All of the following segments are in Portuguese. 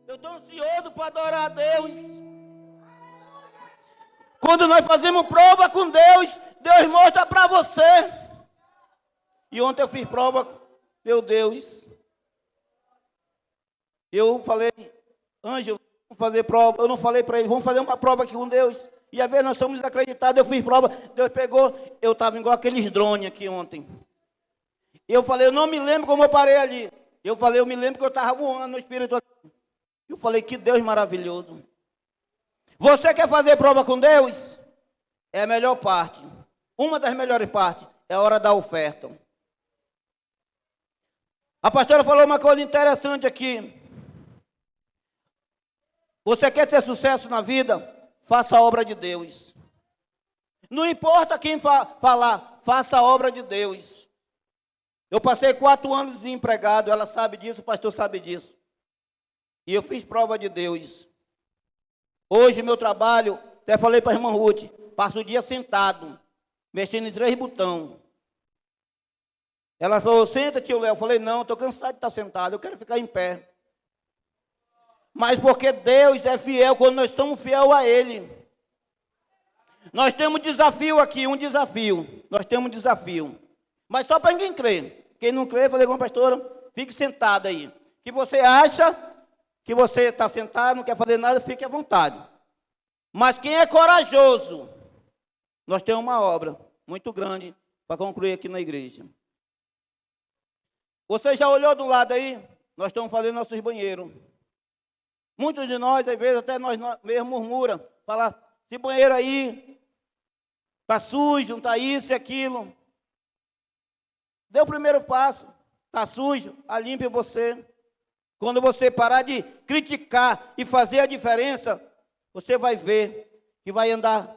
Eu estou ansioso para adorar a Deus. Quando nós fazemos prova com Deus, Deus mostra para você. E ontem eu fiz prova, meu Deus. Eu falei, Ângelo, vamos fazer prova. Eu não falei para ele, vamos fazer uma prova aqui com Deus. E às vezes nós somos desacreditados, eu fiz prova, Deus pegou, eu estava igual aqueles drones aqui ontem. Eu falei, eu não me lembro como eu parei ali. Eu falei, eu me lembro que eu estava voando no Espírito. Eu falei, que Deus maravilhoso. Você quer fazer prova com Deus? É a melhor parte. Uma das melhores partes é a hora da oferta. A pastora falou uma coisa interessante aqui. Você quer ter sucesso na vida? Faça a obra de Deus. Não importa quem falar, faça a obra de Deus. Eu passei 4 anos desempregado, ela sabe disso, o pastor sabe disso. E eu fiz prova de Deus. Hoje, meu trabalho, até falei para a irmã Ruth, passo o dia sentado, mexendo em 3 botões. Ela falou, senta, tio Léo. Eu falei, não, estou cansado de estar sentado, eu quero ficar em pé. Mas porque Deus é fiel quando nós somos fiel a Ele. Nós temos desafio aqui, um desafio. Nós temos um desafio. Mas só para ninguém crer. Quem não crê, eu falei com a pastora, fique sentado aí. Que você acha que você está sentado, não quer fazer nada, fique à vontade. Mas quem é corajoso, nós temos uma obra muito grande para concluir aqui na igreja. Você já olhou do lado aí? Nós estamos fazendo nossos banheiros. Muitos de nós, às vezes, até nós mesmos murmura, fala, esse banheiro aí está sujo, não está isso e aquilo. Dê o primeiro passo, está sujo, a limpe você. Quando você parar de criticar e fazer a diferença, você vai ver que vai andar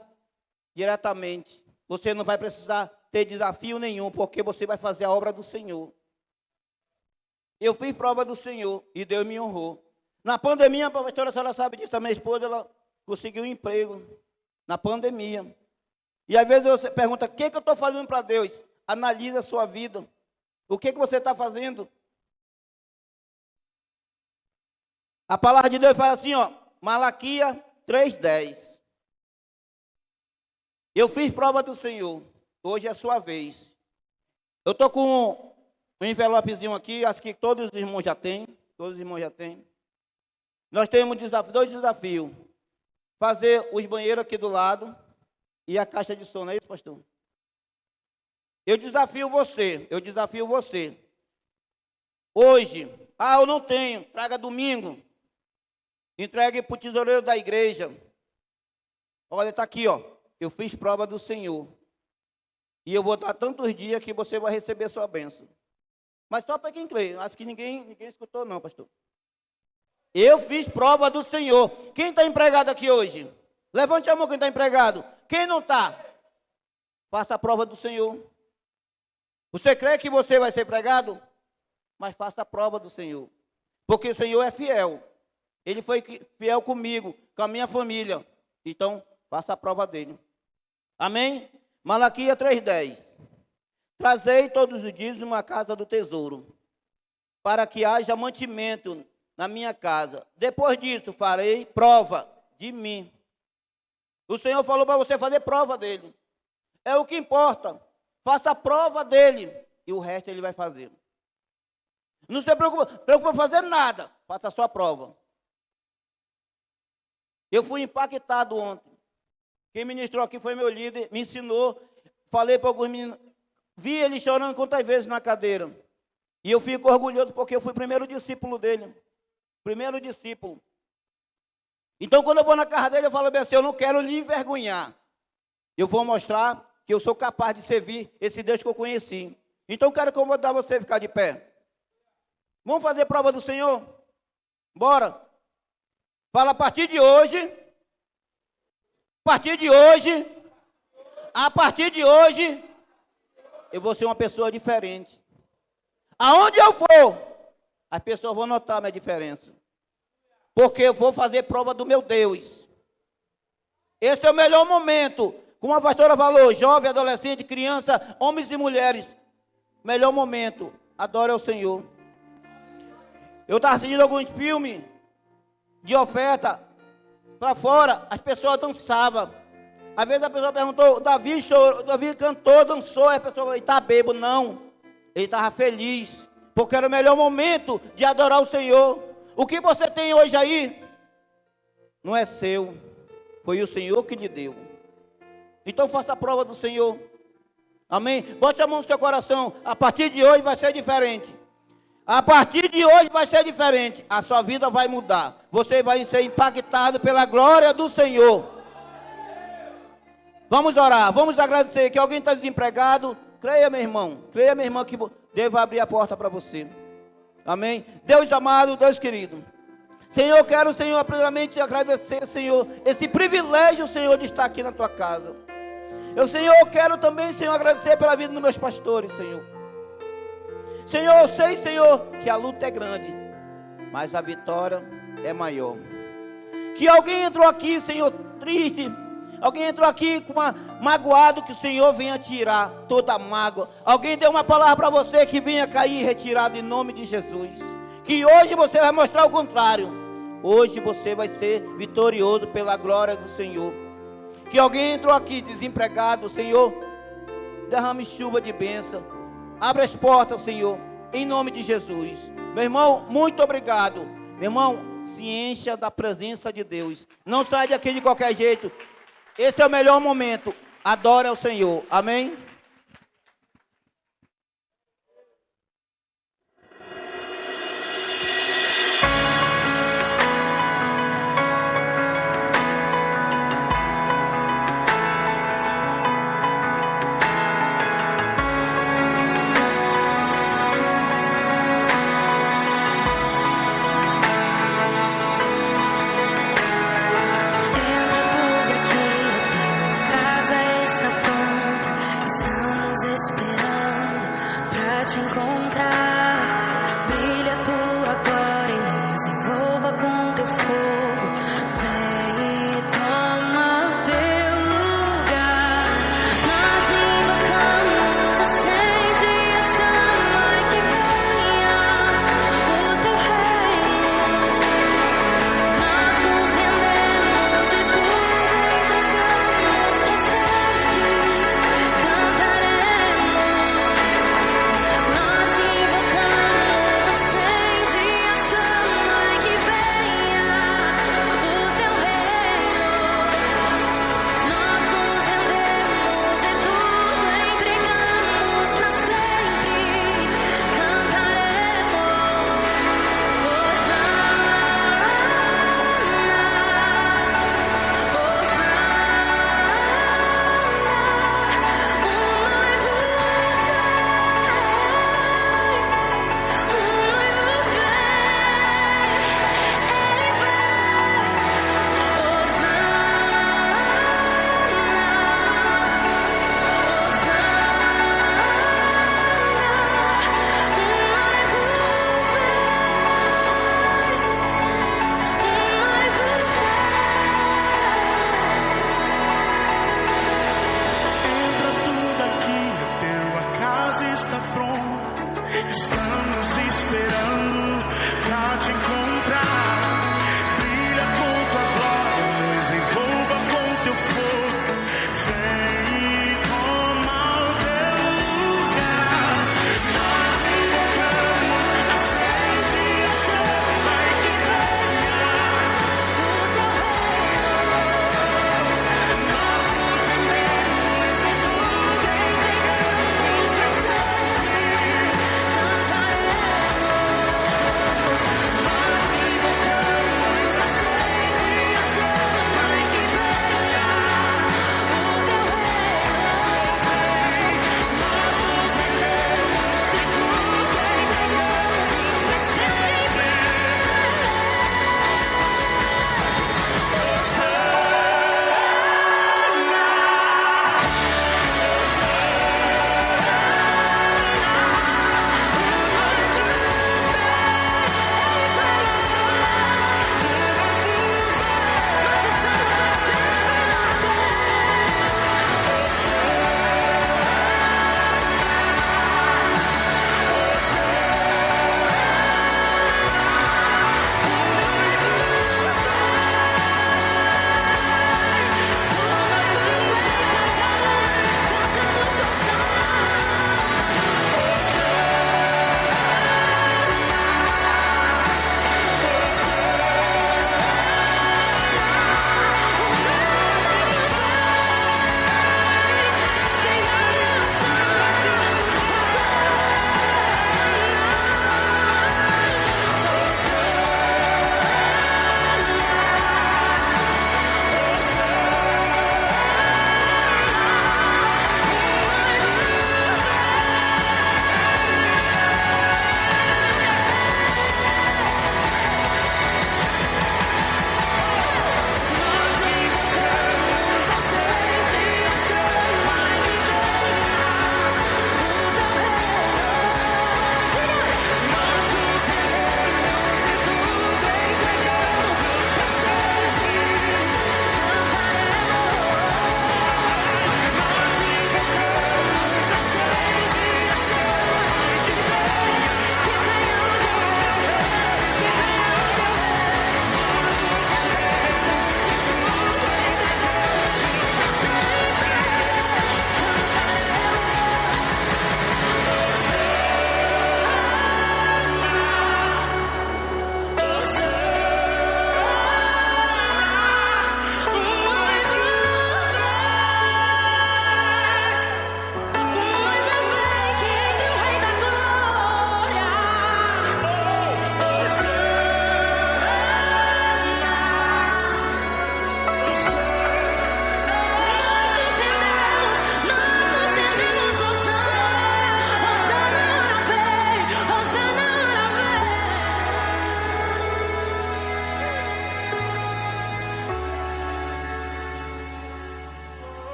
diretamente. Você não vai precisar ter desafio nenhum, porque você vai fazer a obra do Senhor. Eu fiz prova do Senhor e Deus me honrou. Na pandemia, a pastora, a senhora sabe disso, a minha esposa, ela conseguiu um emprego na pandemia. E às vezes você pergunta, o que eu estou fazendo para Deus? Analise a sua vida. O que você está fazendo? A palavra de Deus fala assim, ó, Malaquias 3:10. Eu fiz prova do Senhor. Hoje é a sua vez. Eu estou com um envelopezinho aqui, acho que todos os irmãos já têm. Todos os irmãos já têm. Nós temos 2 desafios. Fazer os banheiros aqui do lado e a caixa de som, não é isso, pastor? Eu desafio você. Hoje, eu não tenho, traga domingo. Entregue para o tesoureiro da igreja. Olha, está aqui, ó. Eu fiz prova do Senhor. E eu vou dar tantos dias que você vai receber sua bênção. Mas só para quem crê. Acho que ninguém escutou não, pastor. Eu fiz prova do Senhor. Quem está empregado aqui hoje? Levante a mão quem está empregado. Quem não está? Faça a prova do Senhor. Você crê que você vai ser empregado? Mas faça a prova do Senhor. Porque o Senhor é fiel. Ele foi fiel comigo, com a minha família. Então, faça a prova dele. Amém? Malaquias 3:10. Trazei todos os dias uma casa do tesouro, para que haja mantimento na minha casa. Depois disso, farei prova de mim. O Senhor falou para você fazer prova dele. É o que importa. Faça a prova dele e o resto ele vai fazer. Não se preocupe em fazer nada. Faça a sua prova. Eu fui impactado ontem. Quem ministrou aqui foi meu líder, me ensinou. Falei para alguns meninos. Vi ele chorando quantas vezes na cadeira. E eu fico orgulhoso porque eu fui o primeiro discípulo dele. Primeiro discípulo. Então, quando eu vou na casa dele, eu falo bem assim, eu não quero lhe envergonhar. Eu vou mostrar que eu sou capaz de servir esse Deus que eu conheci. Então, eu quero convidar você a ficar de pé. Vamos fazer prova do Senhor? Bora. Fala, a partir de hoje, eu vou ser uma pessoa diferente. Aonde eu for, as pessoas vão notar a minha diferença. Porque eu vou fazer prova do meu Deus. Esse é o melhor momento. Como a pastora falou, jovem, adolescente, criança, homens e mulheres. Melhor momento. Adore ao Senhor. Eu estava assistindo alguns filmes. de oferta para fora, as pessoas dançavam. Às vezes a pessoa perguntou, Davi chorou, Davi cantou, dançou, aí a pessoa falou, ele está bêbado. Não, ele estava feliz, porque era o melhor momento de adorar o Senhor. O que você tem hoje aí, não é seu, foi o Senhor que lhe deu. Então faça a prova do Senhor. Amém? Bote a mão no seu coração. A partir de hoje vai ser diferente. A partir de hoje vai ser diferente. A sua vida vai mudar. Você vai ser impactado pela glória do Senhor. Vamos orar, vamos agradecer. Que alguém está desempregado, creia, meu irmão. Creia, minha irmã, que Deus vai abrir a porta para você. Amém? Deus amado, Deus querido. Senhor, eu quero, Senhor, primeiramente agradecer, Senhor, esse privilégio, Senhor, de estar aqui na tua casa. Senhor, eu quero também, Senhor, agradecer pela vida dos meus pastores, Senhor. Senhor, eu sei, Senhor, que a luta é grande, mas a vitória é maior. Que alguém entrou aqui, Senhor, triste. Alguém entrou aqui com magoado, que o Senhor venha tirar toda a mágoa. Alguém deu uma palavra para você que venha cair retirado em nome de Jesus. Que hoje você vai mostrar o contrário. Hoje você vai ser vitorioso pela glória do Senhor. Que alguém entrou aqui desempregado, Senhor, derrame chuva de bênção. Abra as portas, Senhor, em nome de Jesus. Meu irmão, muito obrigado. Meu irmão, se encha da presença de Deus. Não saia daqui de qualquer jeito. Esse é o melhor momento. Adore ao Senhor. Amém? Entra tudo aqui, a tua casa está pronta.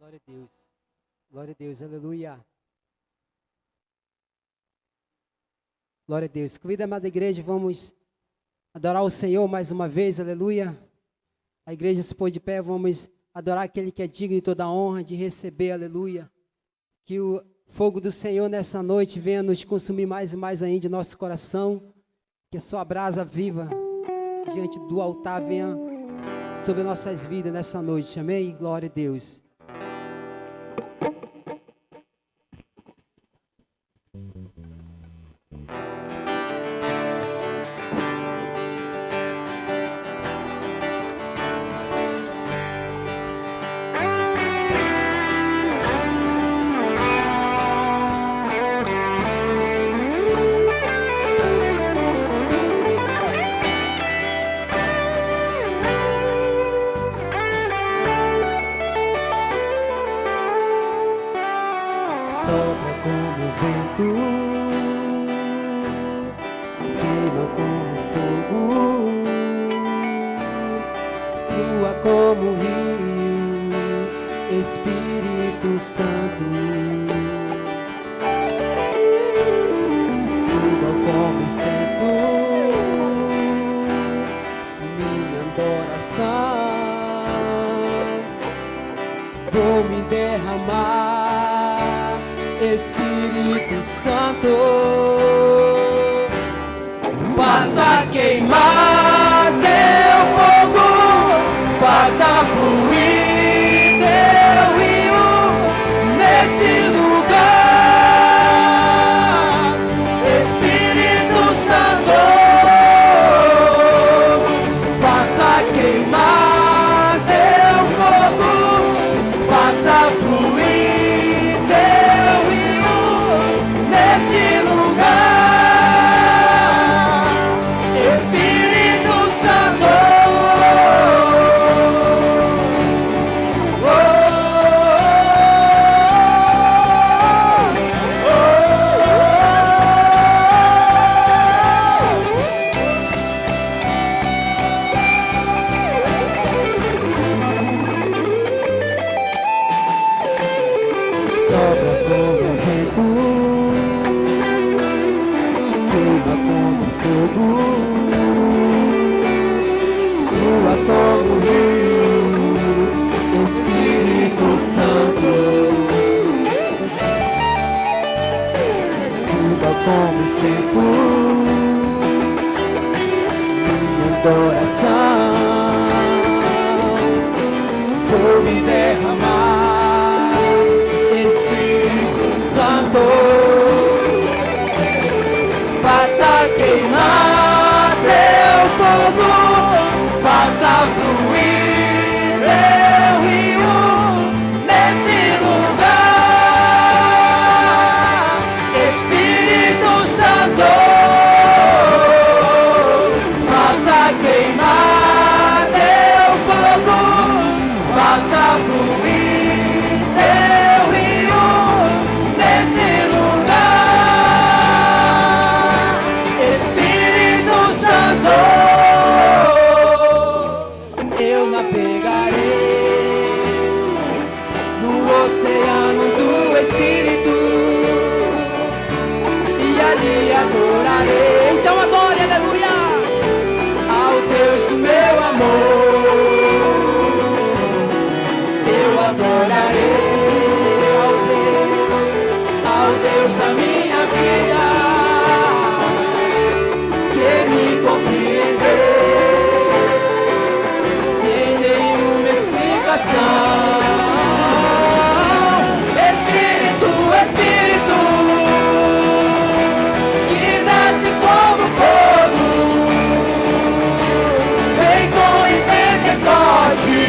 Glória a Deus. Glória a Deus. Aleluia. Glória a Deus. Convida a amada igreja, vamos adorar o Senhor mais uma vez. Aleluia. A igreja se pôs de pé, vamos adorar aquele que é digno de toda a honra de receber. Aleluia. Que o fogo do Senhor nessa noite venha nos consumir mais e mais ainda em nosso coração. Que a sua brasa viva diante do altar venha sobre nossas vidas nessa noite. Amém? Glória a Deus. Sopra como vento, queima como fogo, flua como rio, Espírito Santo. Suba como incenso, minha adoração, vou me derramar. Espírito Santo, faça queimar teu fogo, faça fluir teu rio nesse lugar. Espírito Santo, faça queimar teu fogo, faça fluir nesse lugar, Espírito Santo. Sopra como vento, como fogo, flua como rio, Espírito Santo. Suba como incenso, minha adoração, vou me derramar, Espírito Santo. Faça queimar teu fogo, faça fluir teu rio nesse lugar, Espírito Santo. Faça queimar teu fogo, faça fluir teu rio nesse lugar, Espírito Santo. Eu navegarei no oceano do Espírito e ali adorarei. Então adore, aleluia, ao Deus do meu amor. Eu adorarei ao Deus da minha vida, que me compreendeu sem nenhuma explicação. Espírito, Espírito, que desce como fogo, vem com em Pentecoste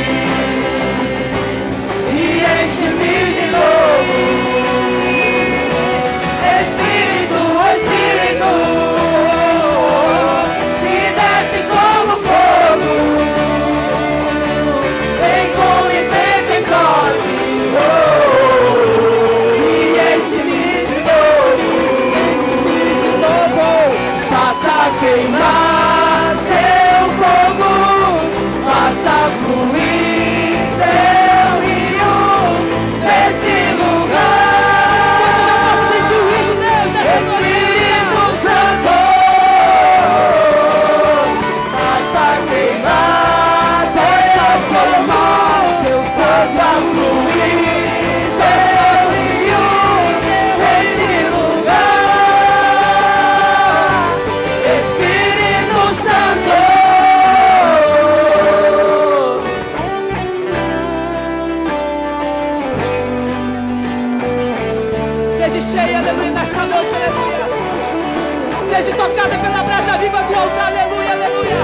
e enche-me de novo. cheia, aleluia, nesta noite, aleluia. Seja tocada pela brasa viva do altar, aleluia, aleluia.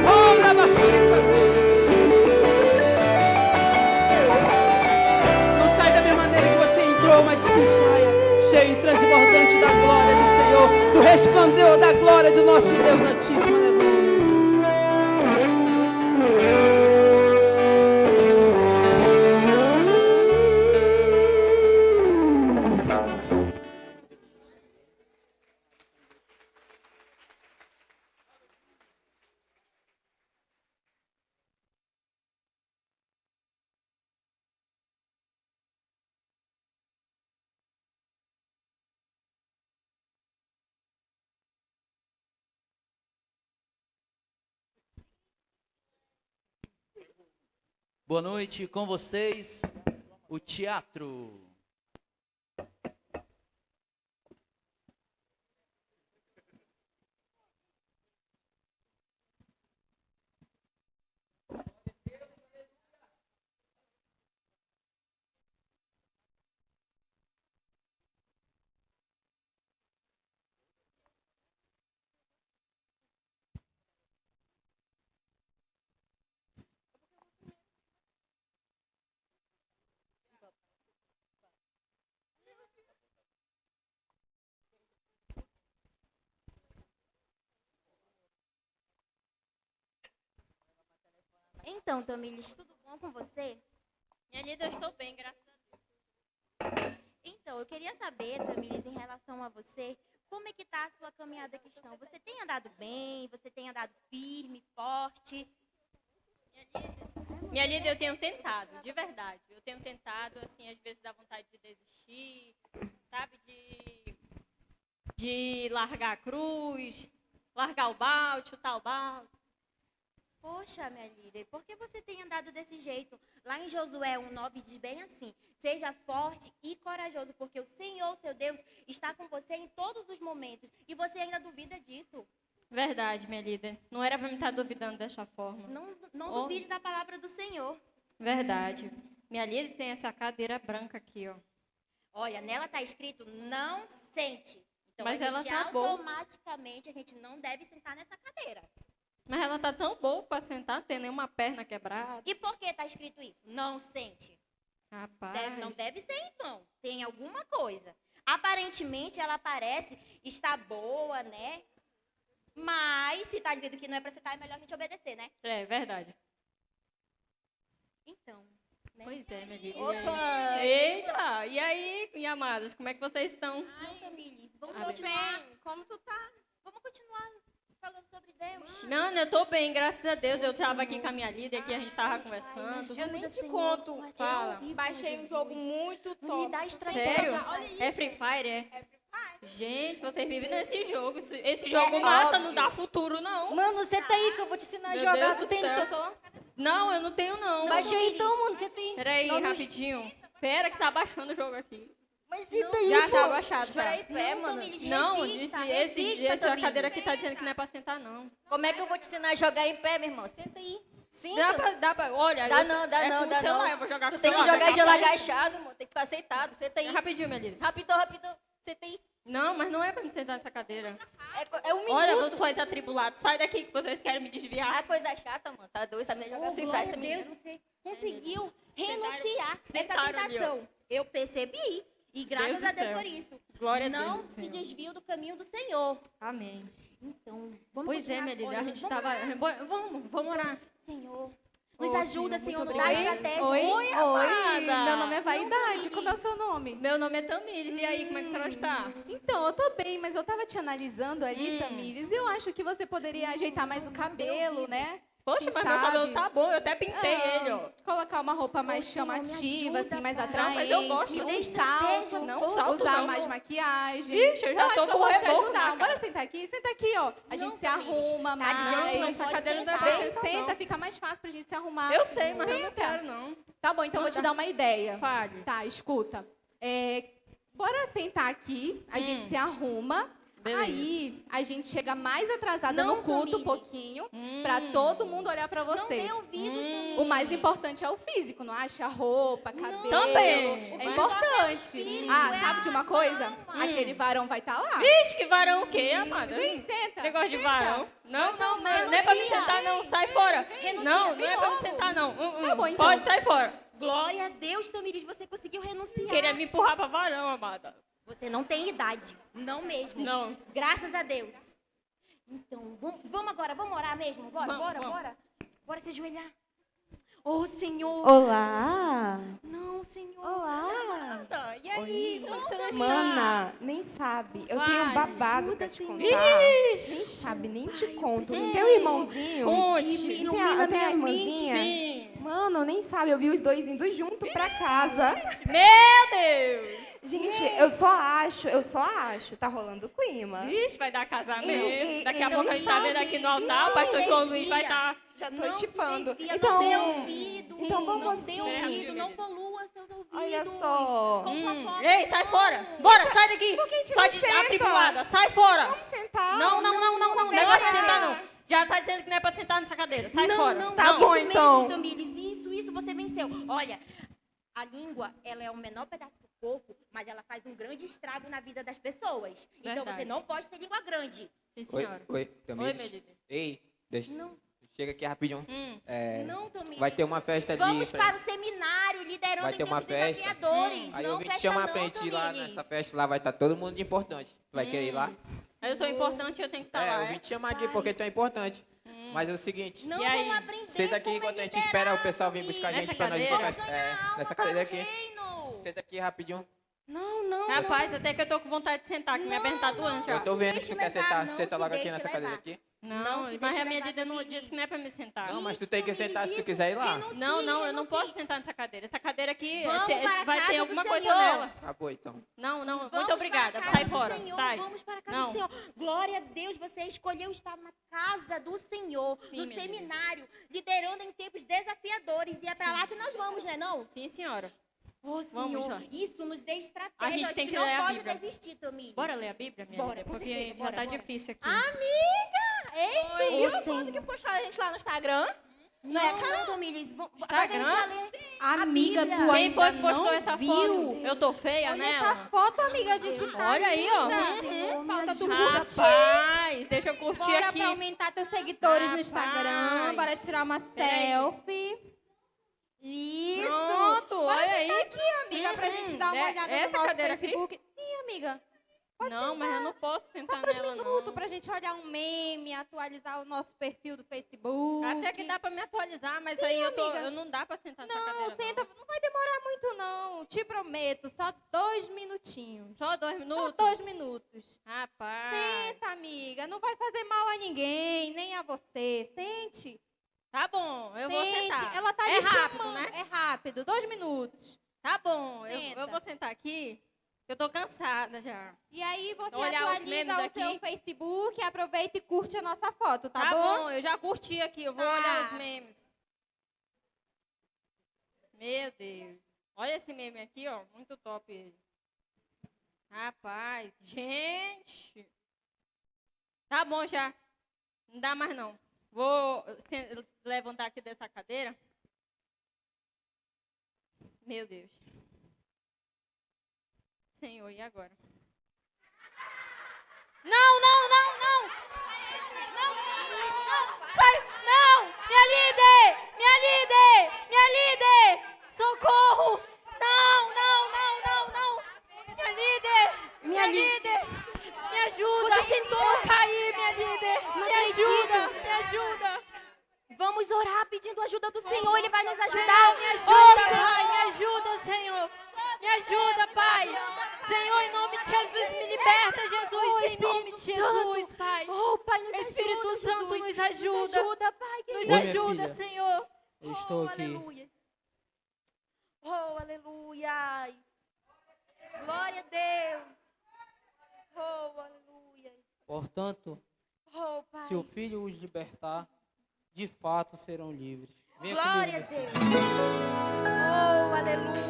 Oh, Rabacita. Não sai da mesma maneira que você entrou, mas se saia cheio e transbordante da glória do Senhor, do resplendor da glória do nosso Deus Altíssimo, aleluia. Boa noite, com vocês, o teatro. Então, Tamires, tudo bom com você? Minha linda, eu estou bem, graças a Deus. Então, eu queria saber, Tamires, em relação a você, como é que está a sua caminhada cristã? Você tem andado bem? Você tem andado firme, forte? Minha linda, eu tenho tentado, de verdade. Eu tenho tentado, assim, às vezes dá vontade de desistir, sabe? De largar a cruz, largar o balde, chutar o balde. Poxa, minha líder, por que você tem andado desse jeito? Lá em Josué 1:9 diz bem assim: seja forte e corajoso, porque o Senhor, seu Deus, está com você em todos os momentos. E você ainda duvida disso. Verdade, minha líder. Não era para me estar duvidando dessa forma. Não duvide da palavra do Senhor. Verdade. Minha líder tem essa cadeira branca aqui, ó. Olha, nela está escrito não sente. Então, Mas a ela gente tá boa. automaticamente, a gente não deve sentar nessa cadeira. Mas ela tá tão boa para sentar, não tem nenhuma perna quebrada. E por que está escrito isso? Não sente. Rapaz. Não deve ser em vão. Tem alguma coisa. Aparentemente, ela parece estar boa, né? Mas, se está dizendo que não é para sentar, é melhor a gente obedecer, né? É, verdade. Então. Né? Pois é, minha líder. Opa! Eita! E aí, minha amadas, como é que vocês estão? Não, Tamires, vamos Ah, continuar. Como tu tá? Vamos continuar falando sobre Deus. Não, eu tô bem, graças a Deus. Eu estava aqui com a minha líder, aqui a gente tava conversando. Eu nem te Senhor, conto. mas Fala. sim, Baixei um Jesus. jogo muito top. Não me dá estratégia. Sério? Olha isso. É Free Fire, é? Gente, vocês vivem nesse jogo. Esse É jogo mata, óbvio. não dá futuro, não. Mano, senta aí que eu vou te ensinar a Meu jogar. Deus Tu do tem céu. no teu celular? Não, eu não tenho, não. Baixa aí então, mano, senta aí. Peraí, Não, rapidinho. Pera que tá baixando o jogo aqui. Mas senta aí, Já pô. tá baixado, Espera já. aí, pé, Não, mano. Tamires, Não, resista, essa Tamires. cadeira aqui tá dizendo que não é pra sentar, não. Como é que eu vou te ensinar a jogar em pé, meu irmão? Senta aí. Dá pra, olha. Dá eu- não, dá é não, com o dá celular, não. eu vou jogar com Tu o tem que celular. jogar dá gelo pra- agachado, mano. Tem que ficar sentado. Senta aí. Rapidinho, minha líder. Rapidão, rapidão. Senta aí. Não, mas não é pra me sentar nessa cadeira. É um minuto. Olha, vocês atribulados, sai daqui que vocês querem me desviar. Ah, coisa chata, mano. Tá doido. Essa menina joga Oh, Free glória Fire, a essa Deus, menina. você conseguiu renunciar essa tentaram ali, tentação. Eu percebi. E graças Deus a do Deus céu. por isso. Glória a Não Deus. se Senhor. desvie do caminho do Senhor. Amém. Então, vamos Pois é, continuar minha líder, a orando. gente Vamos estava... orar. Vamos orar. Senhor, nos Ô, ajuda, Senhor, Senhor, muito nos dá obrigada. estratégia. Oi, amada. meu nome é Vaidade. Como é o seu nome? Meu nome é Tamires, e aí, como é que a senhora está? Então, eu tô bem, mas eu tava te analisando ali, Tamires. Eu acho que você poderia ajeitar mais o cabelo, né? Poxa, Quem mas meu sabe? cabelo tá bom, eu até pintei ele, ó. Colocar uma roupa mais Senhor, me chamativa, ajuda, assim, mais Pai. atraente. Não, mas eu gosto. Um Me dê estratégia, salto, não, força. salto usar não. mais maquiagem. Ixi, eu já acho tô que eu com posso te reboco ajudar. na Bora cara. sentar aqui? Senta aqui, ó. A gente se Tamires, arruma tá dizendo que não mais. pode cadeira não dá sentar. pra Vem, sentar, senta, não. fica mais fácil pra gente se arrumar. Eu sei, mas eu não Senta. quero, não. Tá bom, então eu vou te dar uma ideia. Fale. Tá, escuta. Bora sentar aqui, a gente se arruma. Beleza. Aí, a gente chega mais atrasada Não, no culto, um Tamires. pouquinho, pra todo mundo olhar pra Não você. dê ouvidos, Tamires. O mais importante é o físico, não acha? A roupa, cabelo. Também. É O que importa é o importante. espírito, Ah, é sabe de uma a coisa? alma. Aquele varão vai estar lá. Vixe, que varão o quê, amada? Vem, senta. Negócio de senta. varão. Não, não, não, Renuncia. não é pra me sentar, não. Sai fora. Renuncia. Não, não Vem é pra me logo. sentar, não. Tá bom, então. Pode sair fora. Glória a Deus, Tamires, você conseguiu renunciar. Queria me empurrar pra varão, amada. Você não tem idade, não mesmo. Não. Graças a Deus. Então, vamos agora, vamos orar mesmo? Bora, Vamos, bora, vamos. bora. Bora se ajoelhar. Oh, Senhor. Olá! Não, Senhor. Olá! Tá, e aí? Como você não está? Mana, nem sabe. Eu tenho um Vai, babado pra te ajuda, contar. Nem Ixi. sabe, nem te conto. Hum. Teu irmãozinho. Conte. Tem a irmãzinha? Sim. Mano, nem sabe. Eu vi os dois indo junto pra casa. Meu Deus. Gente, eu só acho. Tá rolando clima. Vixe, vai dar casamento. E- Daqui a e- pouco a gente tá vendo aqui no altar, o pastor João Luiz vai estar... Já tô Não se estipando. desvia, Então, não dê ouvido, então vamos não assim. dê ouvido, não polua seus ouvidos. Olha só. Com fofoca, Ei, sai não. fora. Bora, sai daqui. Por que a gente Só não de senta? atribulada. Sai fora. vamos sentar. Não, não, não, não, não. Não é Conversa. pra sentar, não. Já tá dizendo que não é pra sentar nessa cadeira. Sai Não, fora. não, Tá não. bom, Isso então. mesmo, Tamires, isso você venceu. Olha, a língua, ela é o menor pedaço do corpo, mas ela faz um grande estrago na vida das pessoas. Então Verdade. você não pode ter língua grande. Sim, Oi, senhora. oi, Oi, Tamires. meu líder. Ei, deixa. Não, Chega aqui rapidinho. É, não, Tamires. vai ter uma festa de... Vamos para o seminário, liderando Vai ter em uma tempos festa. desafiadores. Aí não eu vim te fecha chamar não, pra gente ir lá Tamires. nessa festa, lá vai estar todo mundo de importante. Tu vai querer ir lá? Eu sou importante, eu tenho que estar lá, eu vim é? te chamar aqui porque tu é importante. Mas é o seguinte, Não E aí? vamos aprender senta aqui como enquanto a gente liderar, espera o pessoal vir buscar a gente Nessa pra nós ir cadeira? pra Ganhar alma nessa para cadeira o aqui. reino. Senta aqui rapidinho. Não, não, Rapaz, até que eu tô com vontade de sentar, que minha perna tá doendo já. Eu tô vendo que deixe tu quer levar, sentar. não Senta se logo aqui deixe nessa cadeira levar. aqui. Não, Não se mas deixe a minha levar, líder não Tamires. disse que não é pra me sentar. Não, mas tu Isso, tem que Tamires, sentar se tu isso. quiser ir lá. Renuncie, Não, eu não renuncie. posso sentar nessa cadeira. Essa cadeira aqui Vamos para a vai casa ter do alguma coisa Senhor. nela. Acabou então. Não, não, Vamos muito obrigada. para a casa Sai do fora, Senhor, sai. Vamos para a casa Não. do Senhor. Glória a Deus, você escolheu estar na casa do Senhor, Sim, no minha seminário, liderando em tempos desafiadores. E é para lá que nós vamos, né, não? Sim, senhora. Ô, Vamos Senhor, lá. isso nos dê estratégia. A gente tem que não ler a pode Bíblia. desistir, Tamires. Bora ler a Bíblia, minha Bora, líder? com Porque certeza, já bora, tá bora. difícil aqui. Ei, tu Oi, viu ô, a foto Senhor. que postaram a gente lá no Instagram? Não, não, Tamires. Instagram? Deixa eu ler. Amiga, Bíblia. tu Quem ainda foi que postou não essa viu? foto? Eu tô feia Olha nela? essa foto, amiga, a gente tá Olha aí, ó. linda. Senhor, me Falta tu ajuda. curtir. Rapaz, deixa eu curtir Bora aqui. pra aumentar teus seguidores no Rapaz. Instagram. Bora tirar uma Peraí. selfie. Isso. Pronto, Bora olha sentar aí. aqui, amiga, pra gente dar uma É- olhada essa no nosso cadeira aqui? Facebook. Sim, amiga. Não, mas eu não posso sentar Só 3 nela, minutos não. pra gente olhar um meme, atualizar o nosso perfil do Facebook. Até que dá pra me atualizar, mas Sim, aí amiga. eu não dá pra sentar nessa Não, cadeira, senta, não vai demorar muito não, te prometo, só 2 minutinhos. Só 2 Só minutos? 2 minutos. Rapaz. Senta, amiga, não vai fazer mal a ninguém, nem a você. Sente. Tá bom, eu vou Sente. sentar. Ela tá É lhe rápido, chamando. né? É rápido, 2 minutos. Tá bom, Senta. eu vou sentar aqui, que eu tô cansada já. E aí você Olhar os memes atualiza o seu aqui. Facebook, aproveita e curte a nossa foto, tá, Tá bom? bom, eu já curti aqui, eu vou Tá. olhar os memes. Meu Deus. Olha esse meme aqui, ó, muito top ele. Rapaz, gente. Tá bom já. Não dá mais não. Vou levantar aqui dessa cadeira. Meu Deus. Senhor, e agora? Não, não, não, não! Não, não, sai! Não! Minha líder! Minha líder! Minha líder! Socorro! Não, não, não, não, não! Minha líder! Minha líder! Me ajuda! Você sentou. Eu caí, minha líder! Não Me acredito. ajuda! Me ajuda! Vamos orar pedindo ajuda do Senhor, Ele vai nos ajudar. Me ajuda, Pai! Me ajuda, Senhor! Me ajuda, Pai! Senhor, em nome de Jesus, me liberta, Jesus! Em nome de Jesus, Pai! Oh, Pai, nos Espírito ajuda, Santo, Jesus. nos ajuda. ajuda, Pai. Nos querido. Oi, minha ajuda, filha. Senhor! Eu estou Oh, aqui. aleluia. Oh, aleluia. Glória a Deus. Oh, aleluia. Portanto, Oh, Pai. se o Filho os libertar, de fato serão livres. Venha Glória a comigo, Deus. Oh, aleluia.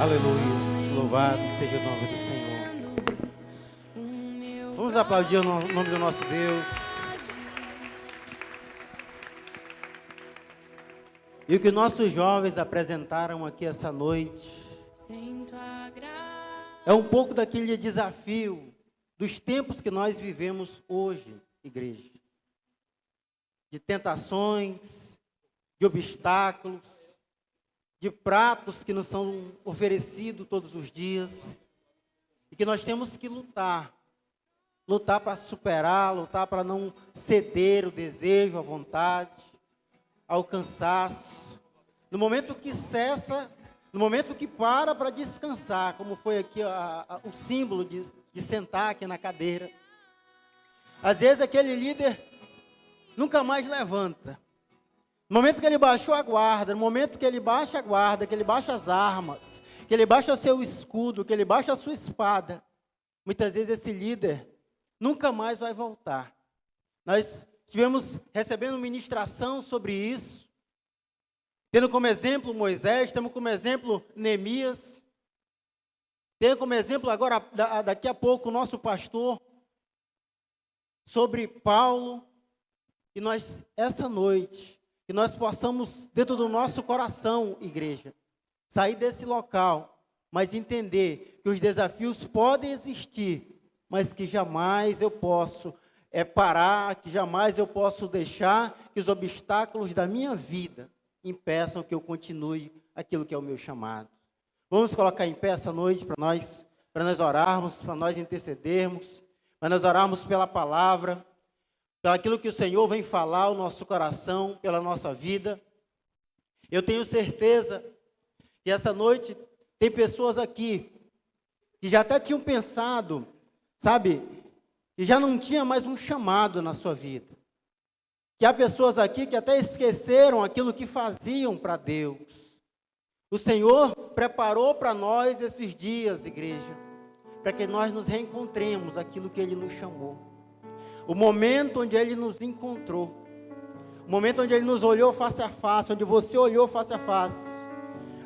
Aleluia. Louvado seja o nome do Senhor. Vamos aplaudir o nome do nosso Deus. E o que nossos jovens apresentaram aqui essa noite é um pouco daquele desafio dos tempos que nós vivemos hoje, igreja. De tentações, de obstáculos, de pratos que nos são oferecidos todos os dias. E que nós temos que lutar. Lutar para superar, lutar para não ceder o desejo, a vontade, ao cansaço. No momento que cessa, no momento que para descansar, como foi aqui o símbolo de sentar aqui na cadeira. Às vezes aquele líder nunca mais levanta. No momento que ele baixou a guarda, no momento que ele baixa a guarda, que ele baixa as armas, que ele baixa o seu escudo, que ele baixa a sua espada, muitas vezes esse líder nunca mais vai voltar. Nós tivemos recebendo ministração sobre isso, tendo como exemplo Moisés, temos como exemplo Neemias, tendo como exemplo agora, daqui a pouco, o nosso pastor, sobre Paulo. E nós, essa noite, que nós possamos, dentro do nosso coração, igreja, sair desse local, mas entender que os desafios podem existir, mas que jamais eu posso parar, que jamais eu posso deixar que os obstáculos da minha vida impeçam que eu continue aquilo que é o meu chamado. Vamos colocar em pé essa noite para nós orarmos, para nós intercedermos, para nós orarmos pela palavra, pelo aquilo que o Senhor vem falar ao nosso coração, pela nossa vida. Eu tenho certeza que essa noite tem pessoas aqui que já até tinham pensado, sabe, que já não tinha mais um chamado na sua vida. Que há pessoas aqui que até esqueceram aquilo que faziam para Deus. O Senhor preparou para nós esses dias, igreja, para que nós nos reencontremos aquilo que Ele nos chamou. O momento onde Ele nos encontrou. O momento onde Ele nos olhou face a face, onde você olhou face a face.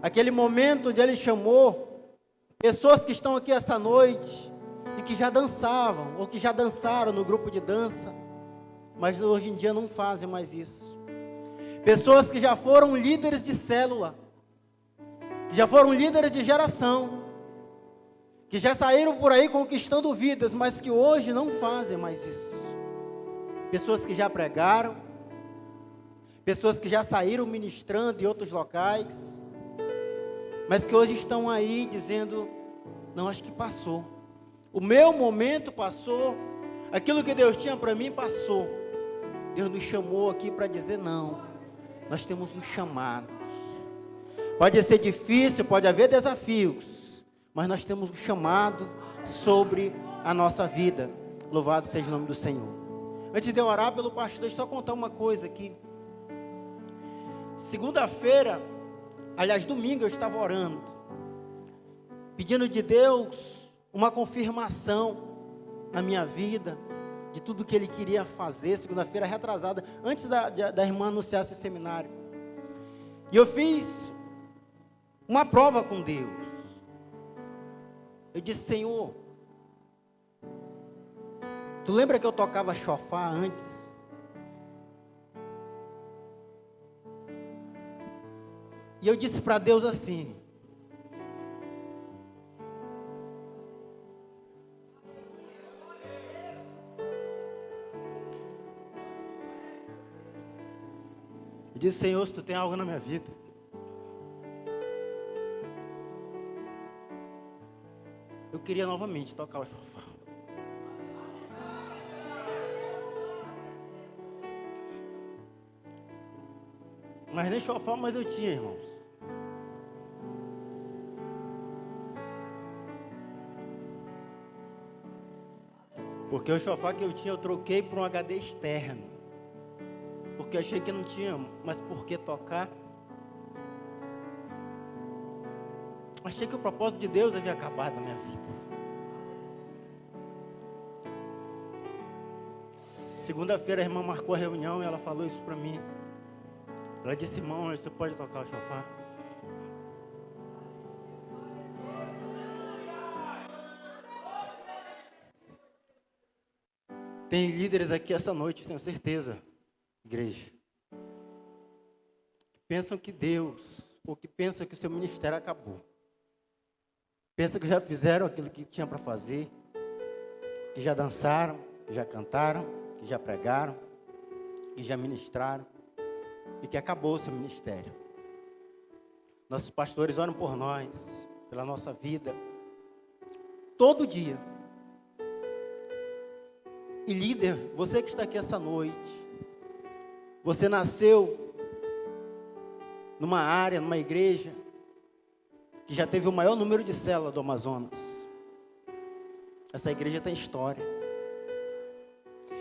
Aquele momento onde Ele chamou pessoas que estão aqui essa noite e que já dançavam, ou que já dançaram no grupo de dança, mas hoje em dia não fazem mais isso. Pessoas que já foram líderes de célula, que já foram líderes de geração, que já saíram por aí conquistando vidas, mas que hoje não fazem mais isso. Pessoas que já pregaram, pessoas que já saíram ministrando em outros locais, mas que hoje estão aí dizendo, não, acho que passou. O meu momento passou, aquilo que Deus tinha para mim passou. Deus nos chamou aqui para dizer não, nós temos um chamado. Pode ser difícil, pode haver desafios, mas nós temos um chamado sobre a nossa vida. Louvado seja o nome do Senhor. Antes de eu orar pelo pastor, deixa eu só contar uma coisa aqui. Segunda-feira, aliás, domingo eu estava orando, pedindo de Deus uma confirmação na minha vida, de tudo que Ele queria fazer, segunda-feira retrasada, antes da irmã anunciar esse seminário. E eu fiz uma prova com Deus. Eu disse, Senhor, tu lembra que eu tocava chofar antes? E eu disse para Deus assim, eu disse, Senhor, se tu tem algo na minha vida, eu queria novamente tocar o chofar. Mas nem chofar, mas eu tinha, irmãos. Porque o chofar que eu tinha, eu troquei por um HD externo. Porque eu achei que não tinha mais por que tocar. Achei que o propósito de Deus havia acabado na minha vida. Segunda-feira a irmã marcou a reunião e ela falou isso para mim. Ela disse, irmão, você pode tocar o chofar? Tem líderes aqui essa noite, tenho certeza, igreja, que pensam que Deus, ou que pensam que o seu ministério acabou. Pensam que já fizeram aquilo que tinha para fazer, que já dançaram, que já cantaram, que já pregaram, que já ministraram, e que acabou o seu ministério. Nossos pastores oram por nós, pela nossa vida, todo dia. E líder, você que está aqui essa noite, você nasceu numa área, numa igreja, que já teve o maior número de células do Amazonas. Essa igreja tem história.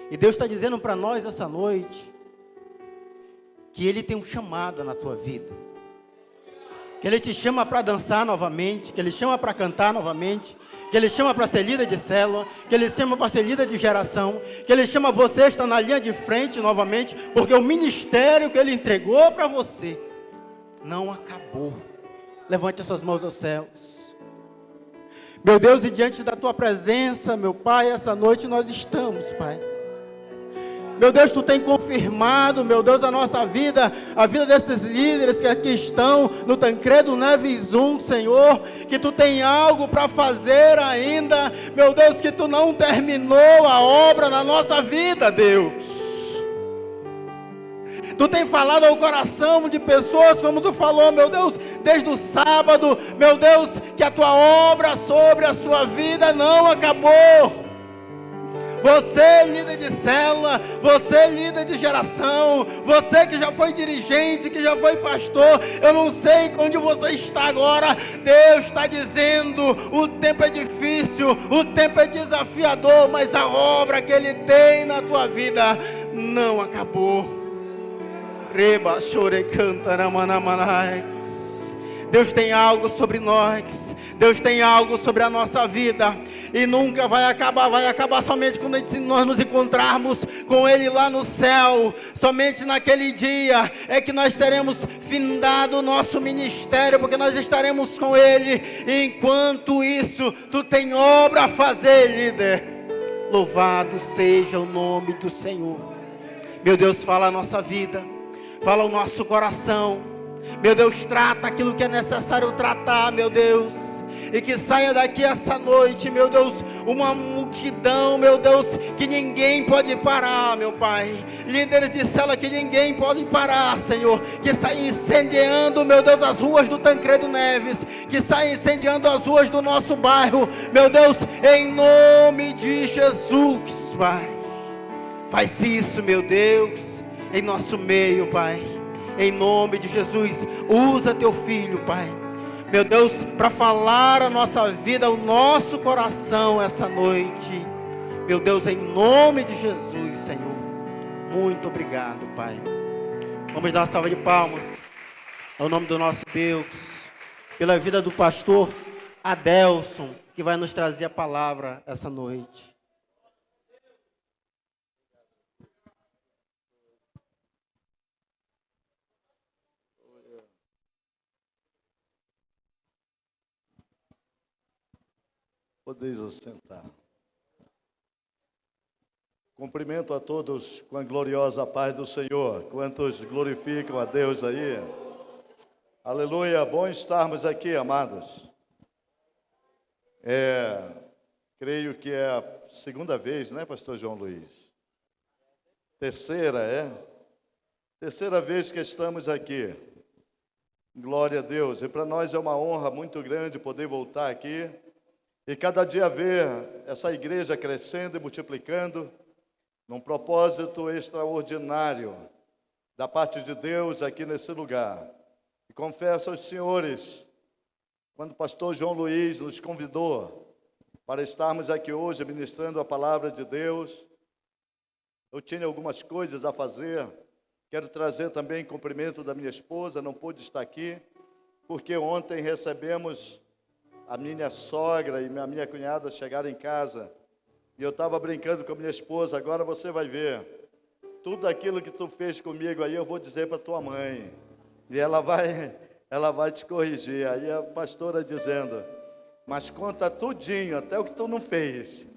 E Deus está dizendo para nós essa noite, que Ele tem um chamado na tua vida. Que Ele te chama para dançar novamente, que Ele chama para cantar novamente, que Ele chama para ser líder de célula, que Ele chama para ser líder de geração, que Ele chama você a estar na linha de frente novamente, porque o ministério que Ele entregou para você não acabou. Levante as suas mãos aos céus. Meu Deus, e diante da Tua presença, meu Pai, essa noite nós estamos, Pai. Meu Deus, Tu tem confirmado, meu Deus, a nossa vida, a vida desses líderes que aqui estão no Tancredo Neves 1, Senhor, que Tu tem algo para fazer ainda, meu Deus, que Tu não terminou a obra na nossa vida, Deus. Tu tem falado ao coração de pessoas, como Tu falou, meu Deus, desde o sábado, meu Deus, que a Tua obra sobre a sua vida não acabou. Você líder de célula, você líder de geração, você que já foi dirigente, que já foi pastor, eu não sei onde você está agora. Deus está dizendo, o tempo é difícil, o tempo é desafiador, mas a obra que Ele tem na tua vida não acabou. Reba, chore, canta, ramanamanai. Deus tem algo sobre nós, Deus tem algo sobre a nossa vida, e nunca vai acabar somente quando nós nos encontrarmos com Ele lá no céu. Somente naquele dia é que nós teremos findado o nosso ministério, porque nós estaremos com Ele. E enquanto isso, Tu tem obra a fazer, líder. Louvado seja o nome do Senhor. Meu Deus, fala a nossa vida, fala o nosso coração. Meu Deus, trata aquilo que é necessário tratar, meu Deus. E que saia daqui essa noite, meu Deus, uma multidão, meu Deus, que ninguém pode parar, meu Pai. Líderes de célula que ninguém pode parar, Senhor. Que saia incendiando, meu Deus, as ruas do Tancredo Neves. Que saia incendiando as ruas do nosso bairro, meu Deus, em nome de Jesus, Pai. Faz isso, meu Deus, em nosso meio, Pai. Em nome de Jesus, usa Teu Filho, Pai. Meu Deus, para falar a nossa vida, o nosso coração essa noite. Meu Deus, em nome de Jesus, Senhor. Muito obrigado, Pai. Vamos dar uma salva de palmas ao nome do nosso Deus, pela vida do pastor Adelson, que vai nos trazer a palavra essa noite. Podeis assentar. Cumprimento a todos com a gloriosa paz do Senhor. Quantos glorificam a Deus aí? Aleluia, bom estarmos aqui, amados. Creio que é a segunda vez, né, pastor João Luiz? Terceira vez que estamos aqui. Glória a Deus. E para nós é uma honra muito grande poder voltar aqui e cada dia ver essa igreja crescendo e multiplicando num propósito extraordinário da parte de Deus aqui nesse lugar. E confesso aos senhores, quando o pastor João Luiz nos convidou para estarmos aqui hoje ministrando a palavra de Deus, eu tinha algumas coisas a fazer. Quero trazer também cumprimento da minha esposa, não pôde estar aqui, porque ontem recebemos a minha sogra e a minha cunhada chegaram em casa, e eu estava brincando com a minha esposa, agora você vai ver, tudo aquilo que tu fez comigo aí, eu vou dizer para tua mãe, e ela vai te corrigir. Aí a pastora dizendo, mas conta tudinho, até o que tu não fez.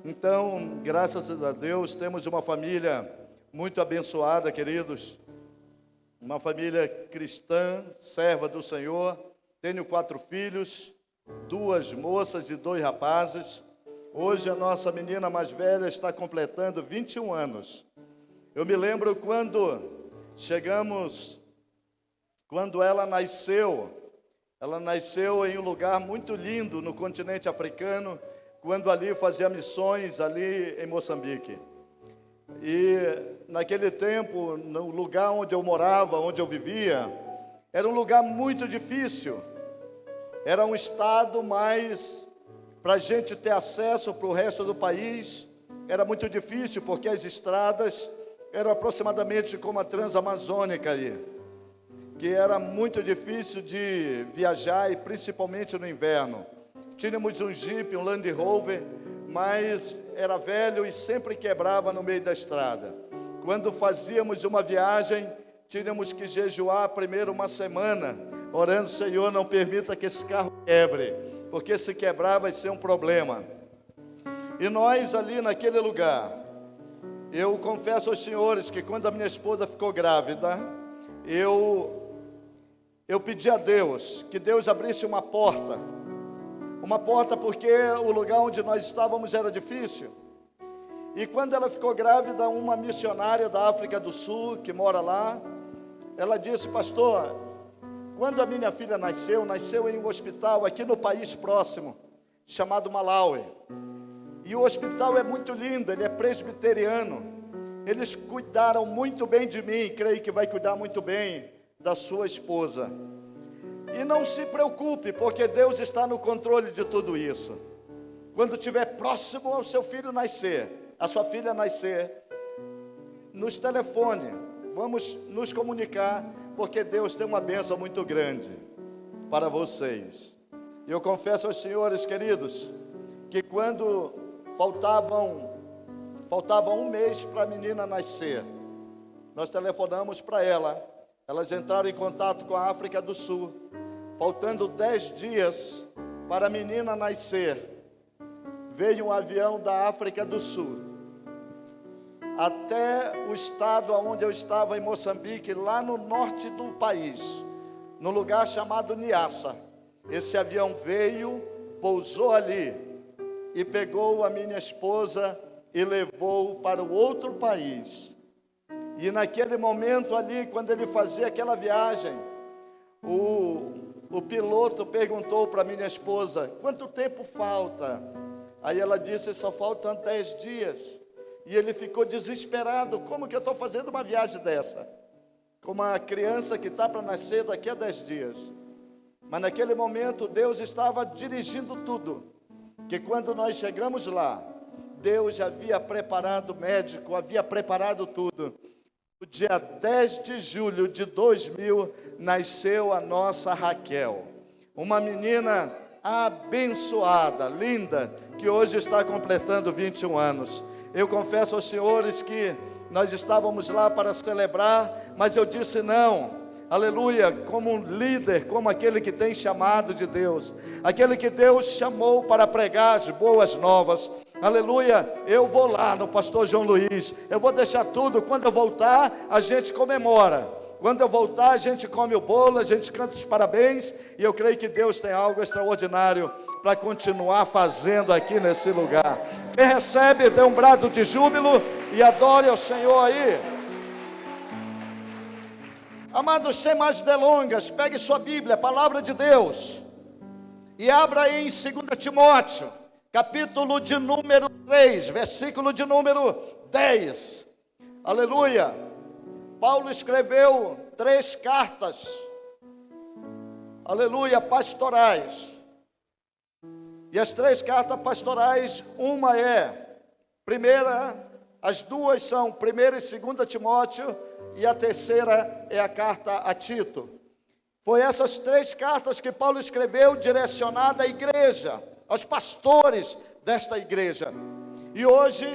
Então, graças a Deus, temos uma família muito abençoada, queridos. Uma família cristã, serva do Senhor. Tenho 4 filhos, 2 moças e 2 rapazes. Hoje a nossa menina mais velha está completando 21 anos. Eu me lembro quando ela nasceu em um lugar muito lindo no continente africano, quando ali fazia missões ali em Moçambique. E naquele tempo, no lugar onde eu morava, onde eu vivia, era um lugar muito difícil. Era um estado, mas para a gente ter acesso para o resto do país, era muito difícil, porque as estradas eram aproximadamente como a Transamazônica aí, que era muito difícil de viajar, e principalmente no inverno. Tínhamos um Jeep, um Land Rover, mas era velho e sempre quebrava no meio da estrada. Quando fazíamos uma viagem, tínhamos que jejuar primeiro uma semana, orando: Senhor, não permita que esse carro quebre, porque se quebrar vai ser um problema. E nós ali naquele lugar, eu confesso aos senhores que quando a minha esposa ficou grávida, eu pedi a Deus que Deus abrisse uma porta porque o lugar onde nós estávamos era difícil. E quando ela ficou grávida, uma missionária da África do Sul, que mora lá, ela disse: pastor, quando a minha filha nasceu em um hospital aqui no país próximo, chamado Malawi. E o hospital é muito lindo, ele é presbiteriano. Eles cuidaram muito bem de mim, creio que vai cuidar muito bem da sua esposa. E não se preocupe, porque Deus está no controle de tudo isso. Quando estiver próximo ao seu filho nascer, a sua filha nascer, nos telefone, vamos nos comunicar, porque Deus tem uma bênção muito grande para vocês. E eu confesso aos senhores queridos, que quando faltava um mês para a menina nascer, nós telefonamos para ela, elas entraram em contato com a África do Sul, faltando 10 dias para a menina nascer, veio um avião da África do Sul, até o estado onde eu estava, em Moçambique, lá no norte do país, no lugar chamado Niassa. Esse avião veio, pousou ali, e pegou a minha esposa e levou para o outro país. E naquele momento ali, quando ele fazia aquela viagem, o piloto perguntou para minha esposa: quanto tempo falta? Aí ela disse: só faltam 10 dias. E ele ficou desesperado: como que eu estou fazendo uma viagem dessa? Com uma criança que está para nascer daqui a 10 dias. Mas naquele momento Deus estava dirigindo tudo. Que quando nós chegamos lá, Deus já havia preparado o médico, havia preparado tudo. No dia 10 de julho de 2000, nasceu a nossa Raquel. Uma menina abençoada, linda, que hoje está completando 21 anos. Eu confesso aos senhores que nós estávamos lá para celebrar, mas eu disse não, aleluia, como um líder, como aquele que tem chamado de Deus, aquele que Deus chamou para pregar as boas novas. Aleluia, eu vou lá no pastor João Luiz, eu vou deixar tudo, quando eu voltar a gente comemora, quando eu voltar a gente come o bolo, a gente canta os parabéns, e eu creio que Deus tem algo extraordinário para continuar fazendo aqui nesse lugar. Quem recebe, dê um brado de júbilo e adore ao Senhor aí. Amados, sem mais delongas, pegue sua Bíblia, a palavra de Deus, e abra aí em 2 Timóteo, capítulo de número 3, versículo de número 10. Aleluia. Paulo escreveu 3 cartas, aleluia, pastorais. E as 3 cartas pastorais, uma é, as 2 são 1 e 2 Timóteo, e a terceira é a carta a Tito. Foi essas 3 cartas que Paulo escreveu, direcionada à igreja, aos pastores desta igreja. E hoje,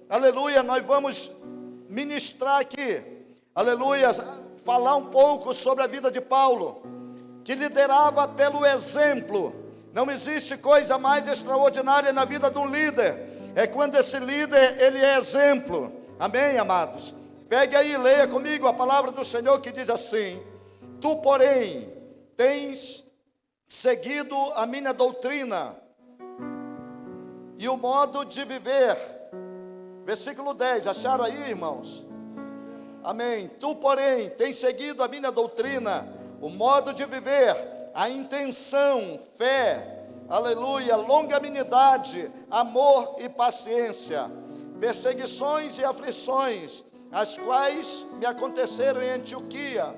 aleluia, nós vamos ministrar aqui, aleluia, falar um pouco sobre a vida de Paulo, que liderava pelo exemplo. Não existe coisa mais extraordinária na vida de um líder é quando esse líder, ele é exemplo. Amém, amados? Pegue aí e leia comigo a palavra do Senhor que diz assim: tu, porém, tens seguido a minha doutrina e o modo de viver. Versículo 10, acharam aí, irmãos? Amém. Tu, porém, tens seguido a minha doutrina, o modo de viver, a intenção, fé, aleluia, longanimidade, amor e paciência, perseguições e aflições, as quais me aconteceram em Antioquia,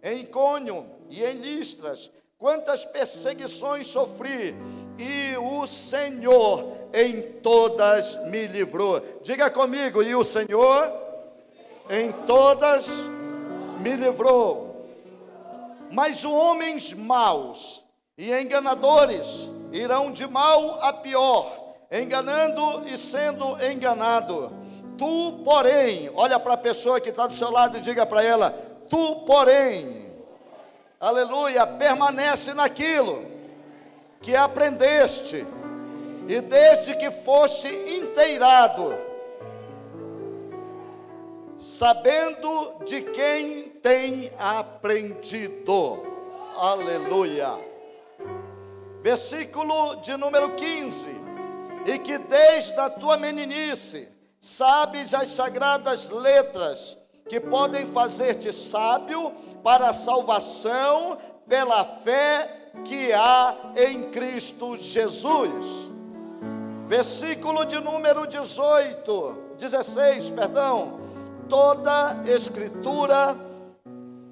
em Icônio e em Listras. Quantas perseguições sofri, e o Senhor em todas me livrou. Diga comigo: e o Senhor em todas me livrou. Mas os homens maus e enganadores irão de mal a pior, enganando e sendo enganado. Tu, porém, olha para a pessoa que está do seu lado e diga para ela: tu, porém, aleluia, permanece naquilo que aprendeste, e desde que foste inteirado, sabendo de quem tem aprendido. Aleluia. Versículo de número 15: e que desde a tua meninice sabes as sagradas letras, que podem fazer-te sábio para a salvação pela fé que há em Cristo Jesus. Versículo de número 16, toda escritura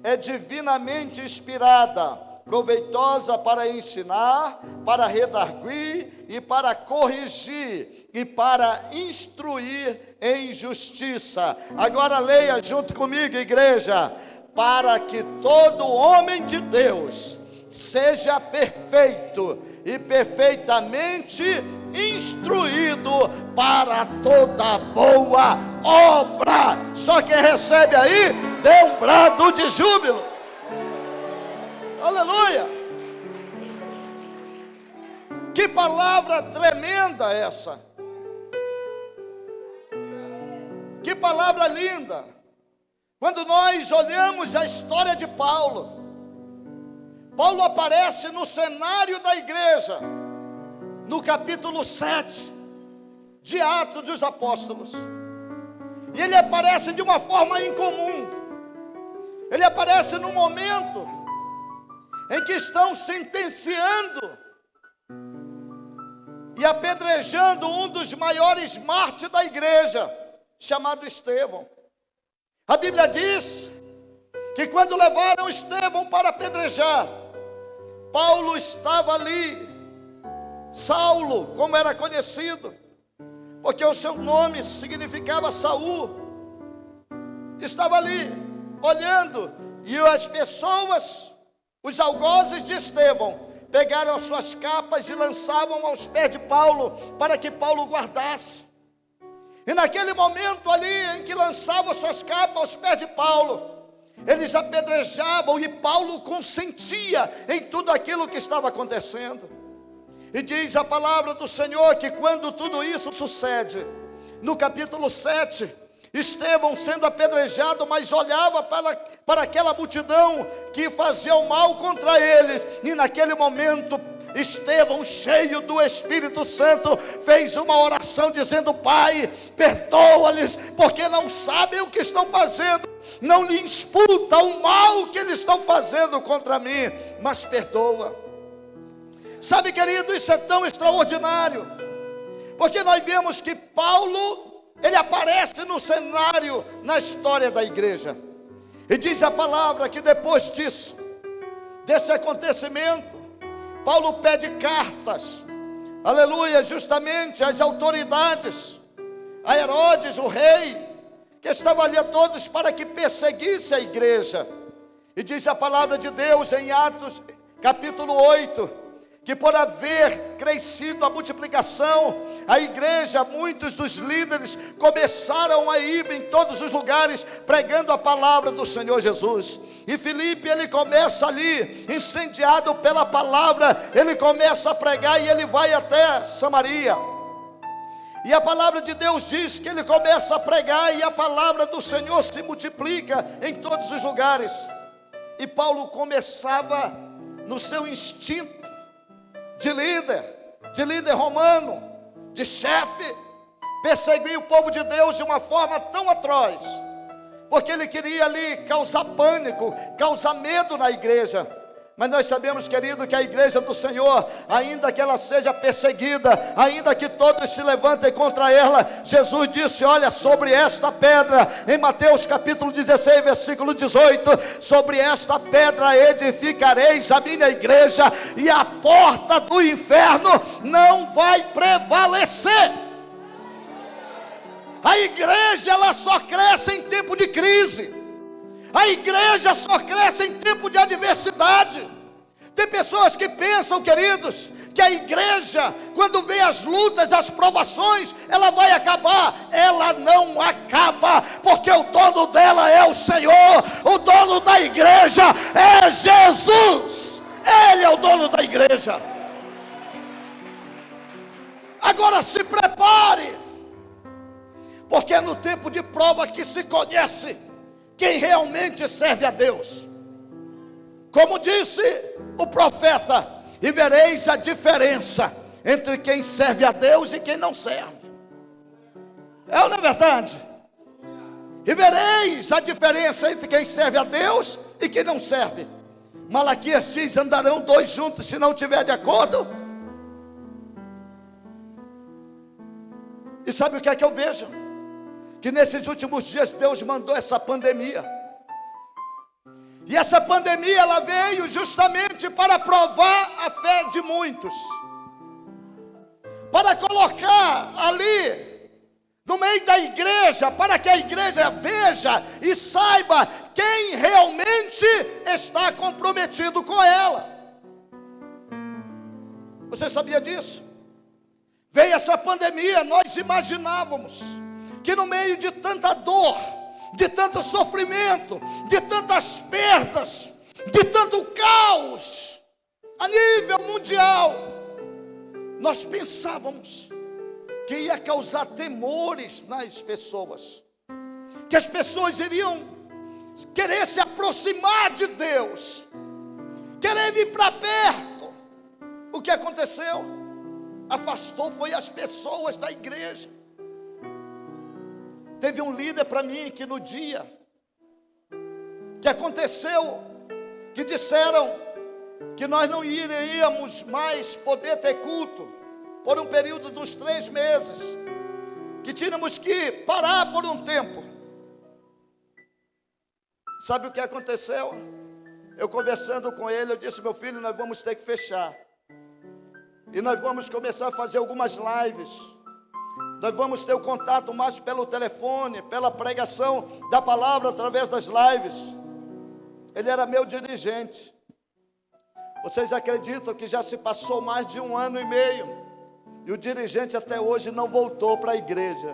é divinamente inspirada, proveitosa para ensinar, para redarguir e para corrigir e para instruir em justiça. Agora leia junto comigo, igreja: para que todo homem de Deus seja perfeito e perfeitamente instruído para toda boa obra. Só quem recebe aí, dê um brado de júbilo. Aleluia! Que palavra tremenda essa! Que palavra linda! Quando nós olhamos a história de Paulo, Paulo aparece no cenário da igreja, no capítulo 7 de Atos dos Apóstolos. E ele aparece de uma forma incomum. Ele aparece no momento em que estão sentenciando e apedrejando um dos maiores mártires da igreja, chamado Estevão. A Bíblia diz que quando levaram Estevão para apedrejar, Paulo estava ali, Saulo, como era conhecido, porque o seu nome significava Saul, estava ali, olhando, e as pessoas, os algozes de Estevão, pegaram as suas capas e lançavam aos pés de Paulo, para que Paulo guardasse. E naquele momento ali, em que lançavam suas capas aos pés de Paulo, eles apedrejavam, e Paulo consentia em tudo aquilo que estava acontecendo. E diz a palavra do Senhor que quando tudo isso sucede, no capítulo 7, Estevão sendo apedrejado, mas olhava para aquela multidão que fazia o mal contra eles, e naquele momento Estevão, cheio do Espírito Santo, fez uma oração dizendo: Pai, perdoa-lhes, porque não sabem o que estão fazendo, não lhe imputa o mal que eles estão fazendo contra mim, mas perdoa. Sabe, querido, isso é tão extraordinário, porque nós vemos que Paulo, ele aparece no cenário, na história da igreja, e diz a palavra que depois disso, desse acontecimento, Paulo pede cartas, aleluia, justamente às autoridades, a Herodes, o rei, que estava ali a todos para que perseguisse a igreja. E diz a palavra de Deus em Atos capítulo 8, que por haver crescido a multiplicação, a igreja, muitos dos líderes começaram a ir em todos os lugares pregando a palavra do Senhor Jesus. E Filipe, ele começa ali, incendiado pela palavra, ele começa a pregar e ele vai até Samaria. E a palavra de Deus diz que ele começa a pregar e a palavra do Senhor se multiplica em todos os lugares. E Paulo começava no seu instinto de líder romano, de chefe, perseguir o povo de Deus de uma forma tão atroz, porque ele queria ali causar pânico, causar medo na igreja. Mas nós sabemos, querido, que a igreja do Senhor, ainda que ela seja perseguida, ainda que todos se levantem contra ela, Jesus disse: olha, sobre esta pedra, em Mateus capítulo 16, versículo 18, sobre esta pedra edificareis a minha igreja, e a porta do inferno não vai prevalecer. A igreja, ela só cresce em tempo de crise. A igreja só cresce em tempo de adversidade. Tem pessoas que pensam, queridos, que a igreja, quando vem as lutas, as provações, ela vai acabar. Ela não acaba, porque o dono dela é o Senhor. O dono da igreja é Jesus. Ele é o dono da igreja. Agora se prepare, porque é no tempo de prova que se conhece quem realmente serve a Deus. Como disse o profeta: e vereis a diferença entre quem serve a Deus e quem não serve. É ou não é verdade? E vereis a diferença entre quem serve a Deus e quem não serve. Malaquias diz: andarão dois juntos se não tiver de acordo. E sabe o que é que eu vejo? Que nesses últimos dias Deus mandou essa pandemia. E essa pandemia, ela veio justamente para provar a fé de muitos, para colocar ali no meio da igreja, para que a igreja veja e saiba quem realmente está comprometido com ela. Você sabia disso? Veio essa pandemia, nós imaginávamos que no meio de tanta dor, de tanto sofrimento, de tantas perdas, de tanto caos a nível mundial, nós pensávamos que ia causar temores nas pessoas, que as pessoas iriam querer se aproximar de Deus, querer vir para perto. O que aconteceu? Afastou foi as pessoas da igreja. Teve um líder para mim que no dia que aconteceu, que disseram que nós não iríamos mais poder ter culto por um período de uns 3 meses, que tínhamos que parar por um tempo. Sabe o que aconteceu? Eu conversando com ele, eu disse: meu filho, nós vamos ter que fechar. E nós vamos começar a fazer algumas lives. Nós vamos ter o contato mais pelo telefone, pela pregação da palavra através das lives. Ele era meu dirigente. Vocês acreditam que já se passou mais de 1 ano e meio e o dirigente até hoje não voltou para a igreja?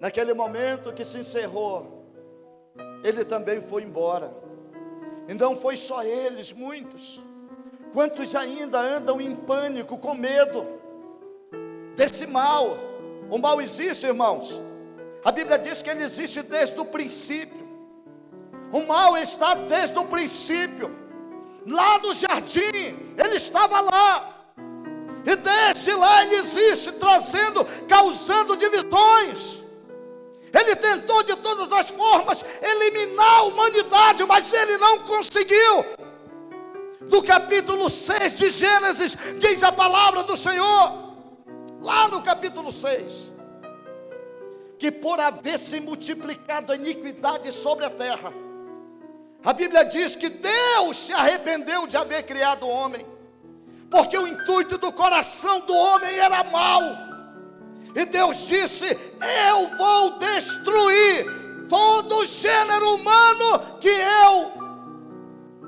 Naquele momento que se encerrou, ele também foi embora. E não foi só eles, muitos. Quantos ainda andam em pânico, com medo desse mal? O mal existe, irmãos. A Bíblia diz que ele existe desde o princípio. O mal está desde o princípio. Lá no jardim, ele estava lá. E desde lá ele existe, causando divisões. Ele tentou de todas as formas eliminar a humanidade, mas ele não conseguiu. Do capítulo 6 de Gênesis, diz a palavra do Senhor, lá no capítulo 6, que por haver se multiplicado a iniquidade sobre a terra, a Bíblia diz que Deus se arrependeu de haver criado o homem, porque o intuito do coração do homem era mau. E Deus disse: eu vou destruir todo o gênero humano que eu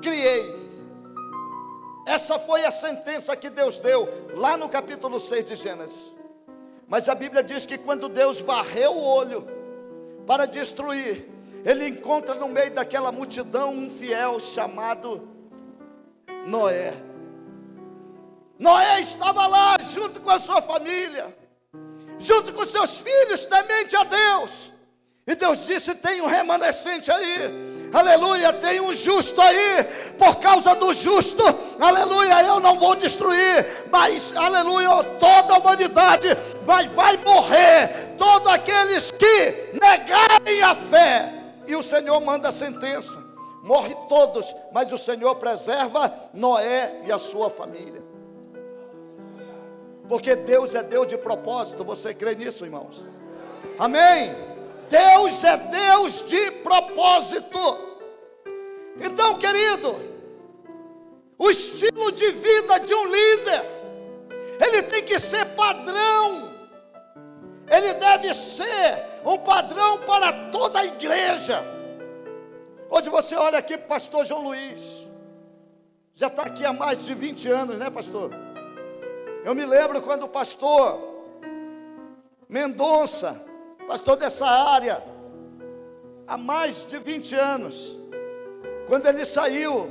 criei. Essa foi a sentença que Deus deu lá no capítulo 6 de Gênesis. Mas a Bíblia diz que quando Deus varreu o olho para destruir, ele encontra no meio daquela multidão um fiel chamado Noé. Noé estava lá junto com a sua família, junto com seus filhos, temente a Deus. E Deus disse: tem um remanescente aí, aleluia, tem um justo aí. Por causa do justo, aleluia, eu não vou destruir, mas, aleluia, toda a humanidade vai morrer, todos aqueles que negarem a fé. E o Senhor manda a sentença, morre todos, mas o Senhor preserva Noé e a sua família. Porque Deus é Deus de propósito. Você crê nisso, irmãos? Amém? Deus é Deus de propósito. Então, querido, o estilo de vida de um líder, ele tem que ser padrão. Ele deve ser um padrão para toda a igreja. Hoje você olha aqui para o pastor João Luiz, já está aqui há mais de 20 anos, né, pastor? Eu me lembro quando o pastor Mendonça, pastor dessa área, há mais de 20 anos, quando ele saiu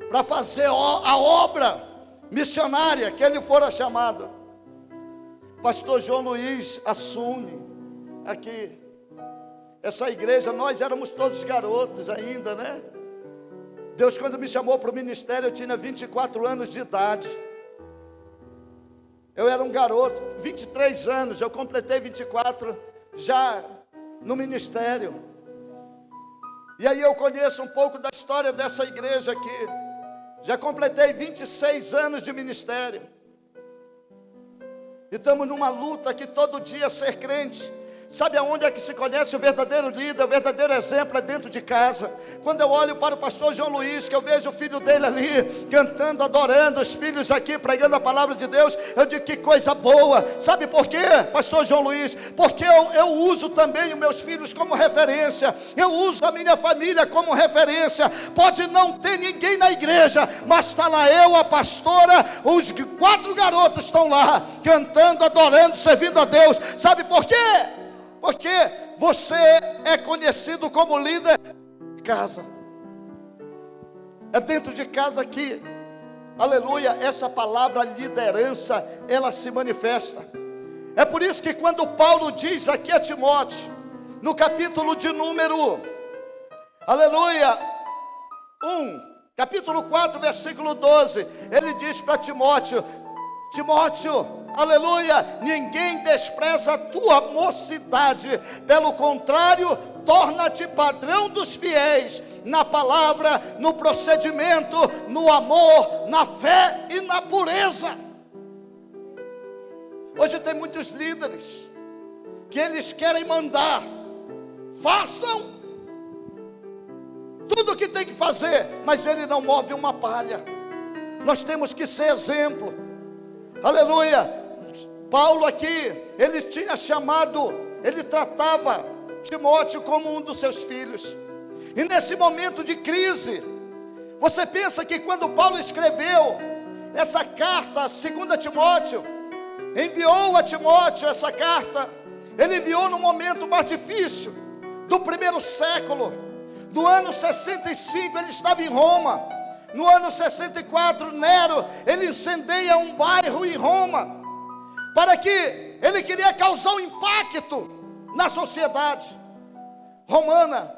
para fazer a obra missionária que ele fora chamado, pastor João Luiz assume aqui essa igreja. Nós éramos todos garotos ainda, né? Deus, quando me chamou para o ministério, eu tinha 24 anos de idade. Eu era um garoto, 23 anos, eu completei 24 já no ministério. E aí eu conheço um pouco da história dessa igreja aqui. Já completei 26 anos de ministério. E estamos numa luta aqui todo dia ser crente. Sabe aonde é que se conhece o verdadeiro líder, o verdadeiro exemplo é dentro de casa. Quando eu olho para o pastor João Luiz, que eu vejo o filho dele ali, cantando, adorando, os filhos aqui, pregando a palavra de Deus, eu digo: que coisa boa. Sabe por quê, pastor João Luiz? Porque eu uso também os meus filhos como referência, eu uso a minha família como referência. Pode não ter ninguém na igreja, mas está lá eu, a pastora, os 4 garotos estão lá, cantando, adorando, servindo a Deus. Sabe por quê? Porque você é conhecido como líder de casa. É dentro de casa que, aleluia, essa palavra liderança, ela se manifesta. É por isso que quando Paulo diz aqui a Timóteo, no capítulo de número, aleluia, capítulo 4, versículo 12, ele diz para Timóteo: Timóteo, aleluia, ninguém despreza a tua mocidade, pelo contrário, torna-te padrão dos fiéis, na palavra, no procedimento, no amor, na fé e na pureza. Hoje tem muitos líderes que eles querem mandar, façam tudo o que tem que fazer, mas ele não move uma palha. Nós temos que ser exemplo. Aleluia. Paulo aqui, ele tinha chamado, ele tratava Timóteo como um dos seus filhos. E nesse momento de crise, você pensa que quando Paulo escreveu essa carta, 2 Timóteo, enviou a Timóteo essa carta, ele enviou no momento mais difícil do primeiro século, do ano 65, ele estava em Roma. No ano 64, Nero, ele incendeia um bairro em Roma, para que ele queria causar um impacto na sociedade romana.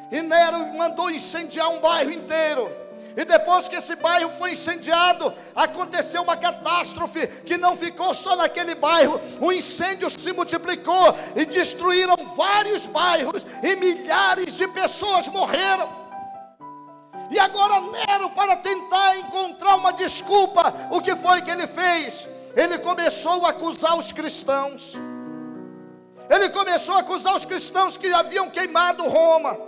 E Nero mandou incendiar um bairro inteiro. E depois que esse bairro foi incendiado, aconteceu uma catástrofe, que não ficou só naquele bairro. O incêndio se multiplicou e destruíram vários bairros, e milhares de pessoas morreram. E agora Nero, para tentar encontrar uma desculpa, o que foi que ele fez? Ele começou a acusar os cristãos. Ele começou a acusar os cristãos que haviam queimado Roma,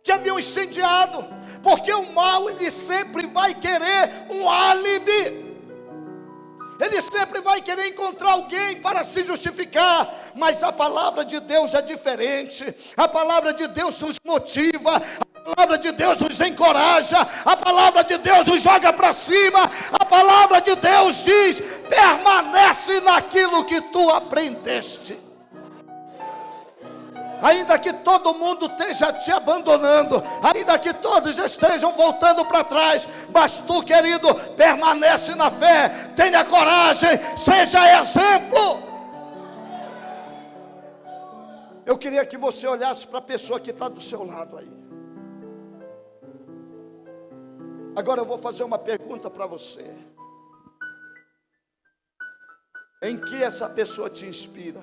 que haviam incendiado. Porque o mal, ele sempre vai querer um álibi. Ele sempre vai querer encontrar alguém para se justificar. Mas a palavra de Deus é diferente. A palavra de Deus nos motiva. A palavra de Deus nos encoraja. A palavra de Deus nos joga para cima. A palavra de Deus diz: permanece naquilo que tu aprendeste. Ainda que todo mundo esteja te abandonando, ainda que todos estejam voltando para trás, mas tu, querido, permanece na fé, tenha coragem, seja exemplo. Eu queria que você olhasse para a pessoa que está do seu lado aí. Agora eu vou fazer uma pergunta para você. Em que essa pessoa te inspira?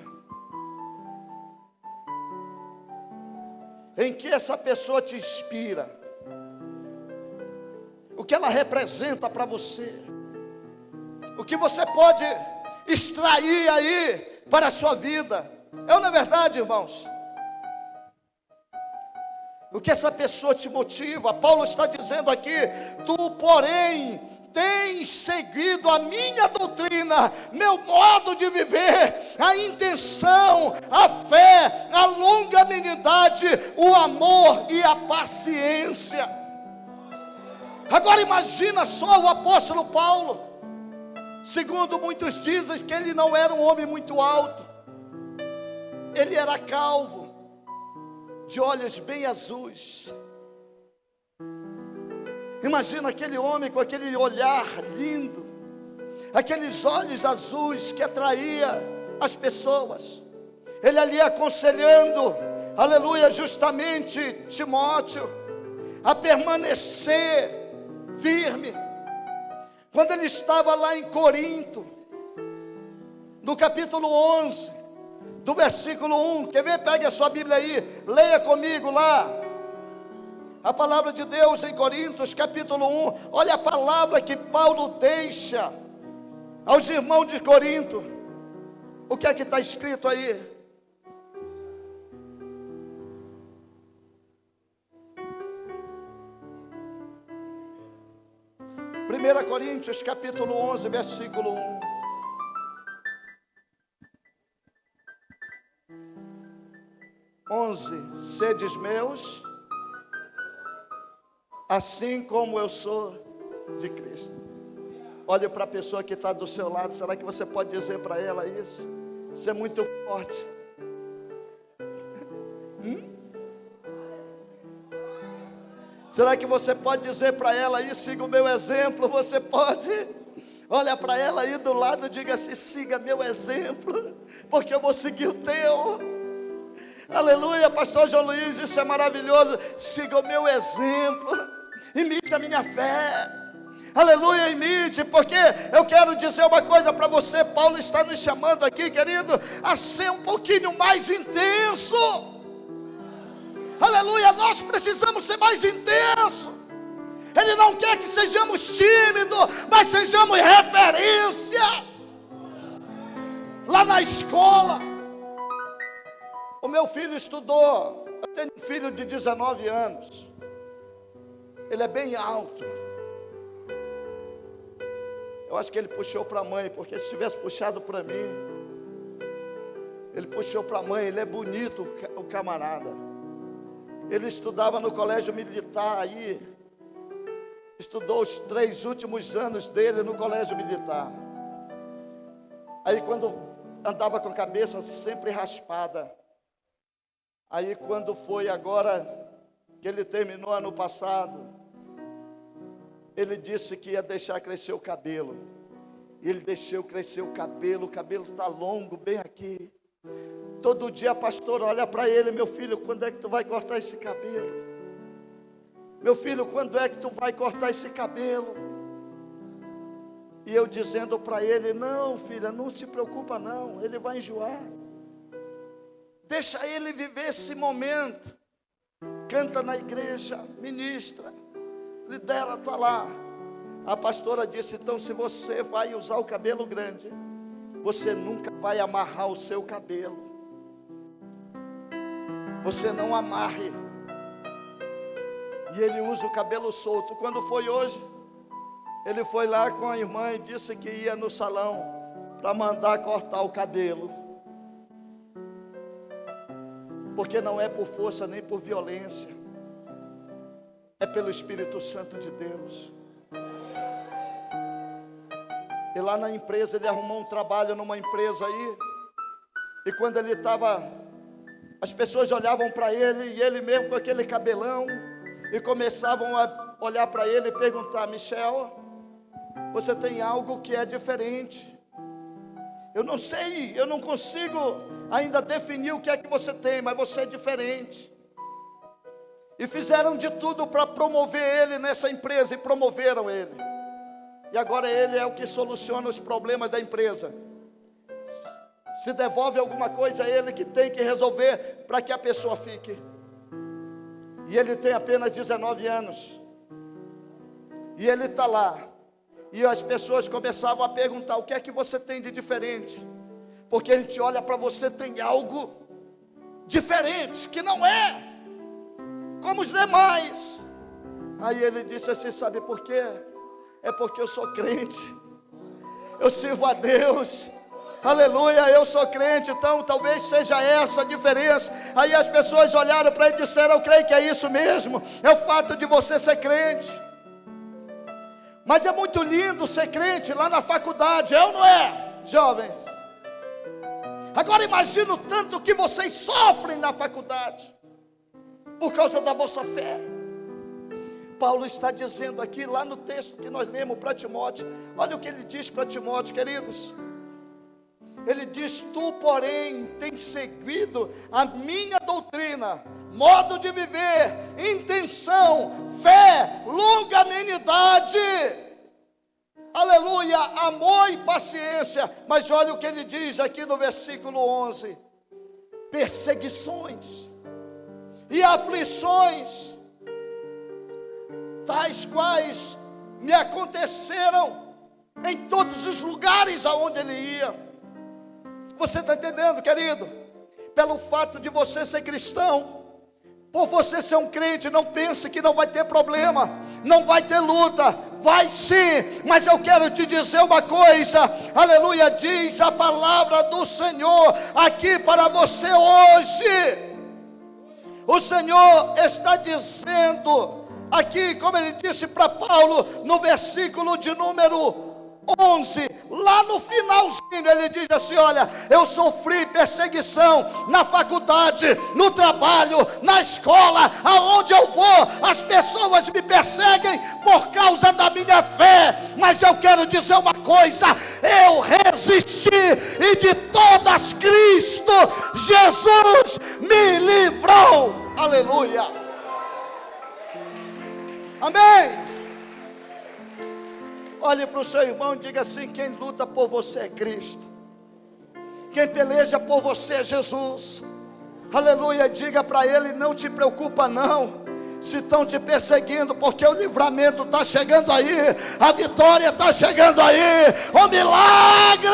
Em que essa pessoa te inspira? O que ela representa para você? O que você pode extrair aí para a sua vida? É ou não é verdade, irmãos? O que essa pessoa te motiva? Paulo está dizendo aqui: tu, porém, tens seguido a minha doutrina, meu modo de viver, a intenção, a fé, a longanimidade, o amor e a paciência. Agora imagina só o apóstolo Paulo. Segundo muitos dizem que ele não era um homem muito alto. Ele era calvo, de olhos bem azuis. Imagina aquele homem com aquele olhar lindo, aqueles olhos azuis que atraía as pessoas. Ele ali aconselhando, aleluia, justamente Timóteo a permanecer firme. Quando ele estava lá em Corinto, no capítulo 11, do versículo 1, quer ver? Pegue a sua Bíblia aí, leia comigo lá. A palavra de Deus em Coríntios, capítulo 1. Olha a palavra que Paulo deixa aos irmãos de Corinto. O que é que está escrito aí? Primeira Coríntios, capítulo 11, versículo 1. Sedes meus, assim como eu sou de Cristo. Olhe para a pessoa que está do seu lado. Será que você pode dizer para ela isso? Isso é muito forte. Será que você pode dizer para ela isso? Siga o meu exemplo. Você pode? Olha para ela aí do lado e diga assim: siga meu exemplo, porque eu vou seguir o teu. Aleluia, pastor João Luiz, isso é maravilhoso. Siga o meu exemplo, imite a minha fé. Aleluia, imite, porque eu quero dizer uma coisa para você. Paulo está nos chamando aqui, querido, a ser um pouquinho mais intenso. Aleluia, nós precisamos ser mais intensos. Ele não quer que sejamos tímidos, mas sejamos referência. Lá na escola, o meu filho estudou. Eu tenho um filho de 19 anos. Ele é bem alto. Eu acho que ele puxou para a mãe, porque se tivesse puxado para mim, ele puxou para a mãe. Ele é bonito, o camarada. Ele estudava no colégio militar aí. Estudou os 3 últimos anos dele no colégio militar. Aí quando andava com a cabeça sempre raspada. Aí quando foi agora que ele terminou ano passado, ele disse que ia deixar crescer o cabelo. Ele deixou crescer o cabelo está longo bem aqui. Todo dia a pastora olha para ele: meu filho, quando é que tu vai cortar esse cabelo? Meu filho, quando é que tu vai cortar esse cabelo? E eu dizendo para ele: não, filha, não se preocupa não, ele vai enjoar. Deixa ele viver esse momento. Canta na igreja, ministra, lidera, está lá. A pastora disse: então se você vai usar o cabelo grande, você nunca vai amarrar o seu cabelo. Você não amarre. E ele usa o cabelo solto. Quando foi hoje, ele foi lá com a irmã e disse que ia no salão para mandar cortar o cabelo. Porque não é por força nem por violência, é pelo Espírito Santo de Deus. E lá na empresa, ele arrumou um trabalho numa empresa aí. E quando ele estava As pessoas olhavam para ele, e ele mesmo com aquele cabelão, e começavam a olhar para ele e perguntar: Michel, você tem algo que é diferente. Eu não sei, eu não consigo ainda definir o que é que você tem, mas você é diferente. E fizeram de tudo para promover ele nessa empresa, e promoveram ele. E agora ele é o que soluciona os problemas da empresa. Se devolve alguma coisa a ele que tem que resolver para que a pessoa fique. E ele tem apenas 19 anos. E ele está lá. E as pessoas começavam a perguntar: o que é que você tem de diferente? Porque a gente olha para você, tem algo diferente, que não é como os demais. Aí ele disse assim: sabe por quê? É porque eu sou crente, eu sirvo a Deus, aleluia, eu sou crente. Então talvez seja essa a diferença. Aí as pessoas olharam para ele e disseram: eu creio que é isso mesmo, é o fato de você ser crente. Mas é muito lindo ser crente lá na faculdade, é ou não é, jovens? Agora imagina o tanto que vocês sofrem na faculdade por causa da vossa fé. Paulo está dizendo aqui, lá no texto que nós lemos para Timóteo, olha o que ele diz para Timóteo, queridos. Ele diz: tu, porém, tens seguido a minha doutrina, modo de viver, intenção, fé, longanimidade, aleluia, amor e paciência. Mas olha o que ele diz aqui no versículo 11: perseguições e aflições, tais quais me aconteceram em todos os lugares aonde ele ia. Você está entendendo, querido? Pelo fato de você ser cristão, por você ser um crente, não pense que não vai ter problema, não vai ter luta. Vai sim, mas eu quero te dizer uma coisa, aleluia, diz a palavra do Senhor aqui para você hoje. O Senhor está dizendo aqui, como ele disse para Paulo, no versículo de número 11, lá no finalzinho, ele diz assim: olha, eu sofri perseguição na faculdade, no trabalho, na escola, aonde eu vou, as pessoas me perseguem por causa da minha fé, mas eu quero dizer uma coisa: eu resisti, e de todas Cristo Jesus me livrou, aleluia, amém. Olhe para o seu irmão e diga assim: quem luta por você é Cristo, quem peleja por você é Jesus, aleluia. Diga para ele: não te preocupa não, se estão te perseguindo, porque o livramento está chegando aí, a vitória está chegando aí, o milagre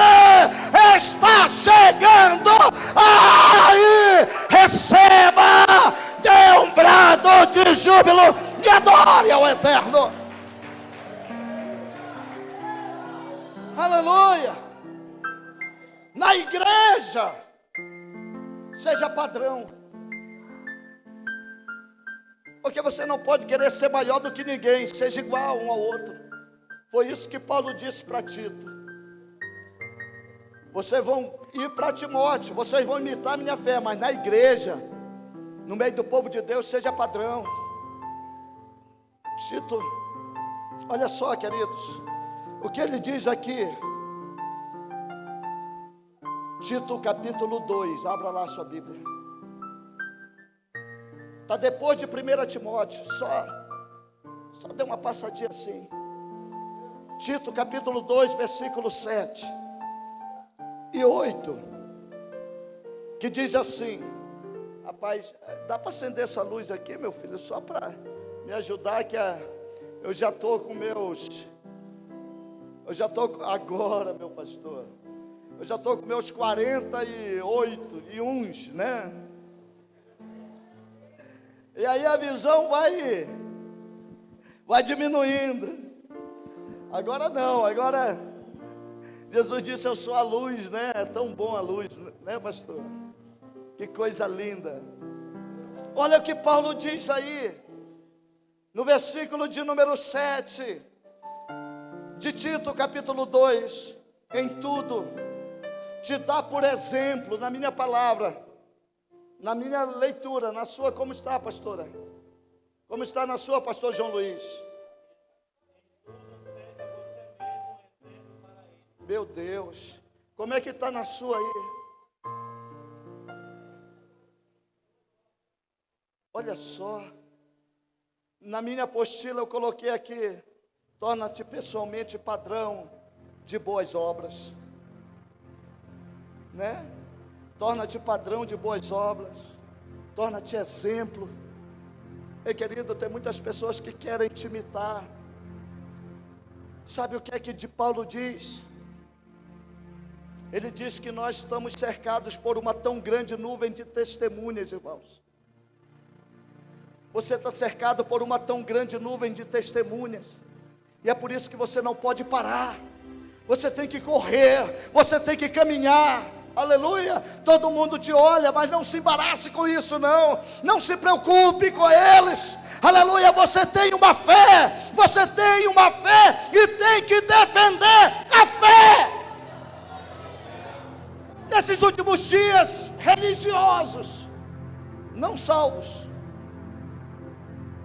está chegando aí. Receba, dê um brado de júbilo e adore ao Eterno. Aleluia. Na igreja, seja padrão, porque você não pode querer ser maior do que ninguém, seja igual um ao outro. Foi isso que Paulo disse para Tito: vocês vão ir para Timóteo, vocês vão imitar a minha fé, mas na igreja, no meio do povo de Deus, seja padrão. Tito, olha só, queridos, o que ele diz aqui, Tito capítulo 2, abra lá a sua Bíblia. Está depois de 1 Timóteo, só dê uma passadinha assim. Tito capítulo 2, versículo 7 e 8, que diz assim, rapaz, dá para acender essa luz aqui, meu filho, só para me ajudar, que eu já estou com meus... agora, meu pastor, eu já estou com meus 48 e uns, né? E aí a visão vai diminuindo. Agora não, agora Jesus disse: eu sou a luz, né? É tão bom a luz, né, pastor? Que coisa linda. Olha o que Paulo diz aí, no versículo de número 7 de Tito capítulo 2: em tudo te dá por exemplo, na minha palavra, Na minha leitura, na sua, como está, pastora? Como está na sua, pastor João Luiz? Meu Deus, como é que está na sua aí? Olha só, na minha apostila eu coloquei aqui: torna-te pessoalmente padrão de boas obras, né? Torna-te padrão de boas obras, torna-te exemplo. Ei, querido, tem muitas pessoas que querem te imitar. Sabe o que é que de Paulo diz? Ele diz que nós estamos cercados por uma tão grande nuvem de testemunhas, irmãos. Você está cercado por uma tão grande nuvem de testemunhas, e é por isso que você não pode parar. Você tem que correr, você tem que caminhar. Aleluia. Todo mundo te olha, mas não se embarace com isso, não se preocupe com eles. Aleluia. Você tem uma fé e tem que defender a fé. Nesses últimos dias, religiosos não salvos,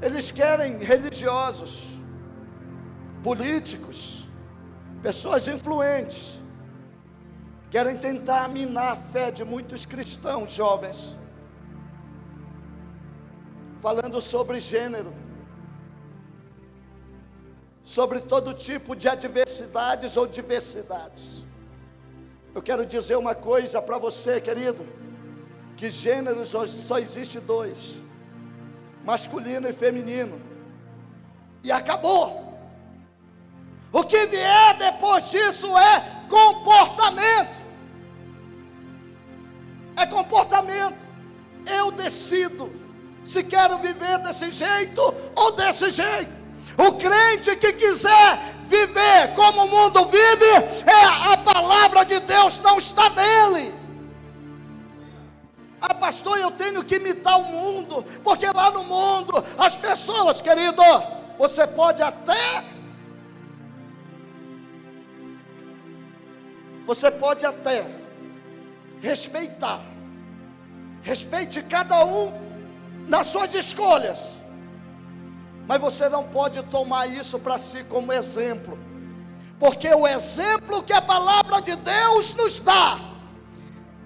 eles querem religiosos, políticos, pessoas influentes, querem tentar minar a fé de muitos cristãos jovens, falando sobre gênero, sobre todo tipo de adversidades ou diversidades. Eu quero dizer uma coisa para você, querido, que gêneros só existe dois: masculino e feminino, e acabou. O que vier depois disso é comportamento. É comportamento. Eu decido se quero viver desse jeito ou desse jeito. O crente que quiser viver como o mundo vive, a palavra de Deus não está nele. Ah, pastor, eu tenho que imitar o mundo, porque lá no mundo, as pessoas, querido, você pode até respeitar. Respeite cada um nas suas escolhas, mas você não pode tomar isso para si como exemplo, porque o exemplo que a palavra de Deus nos dá,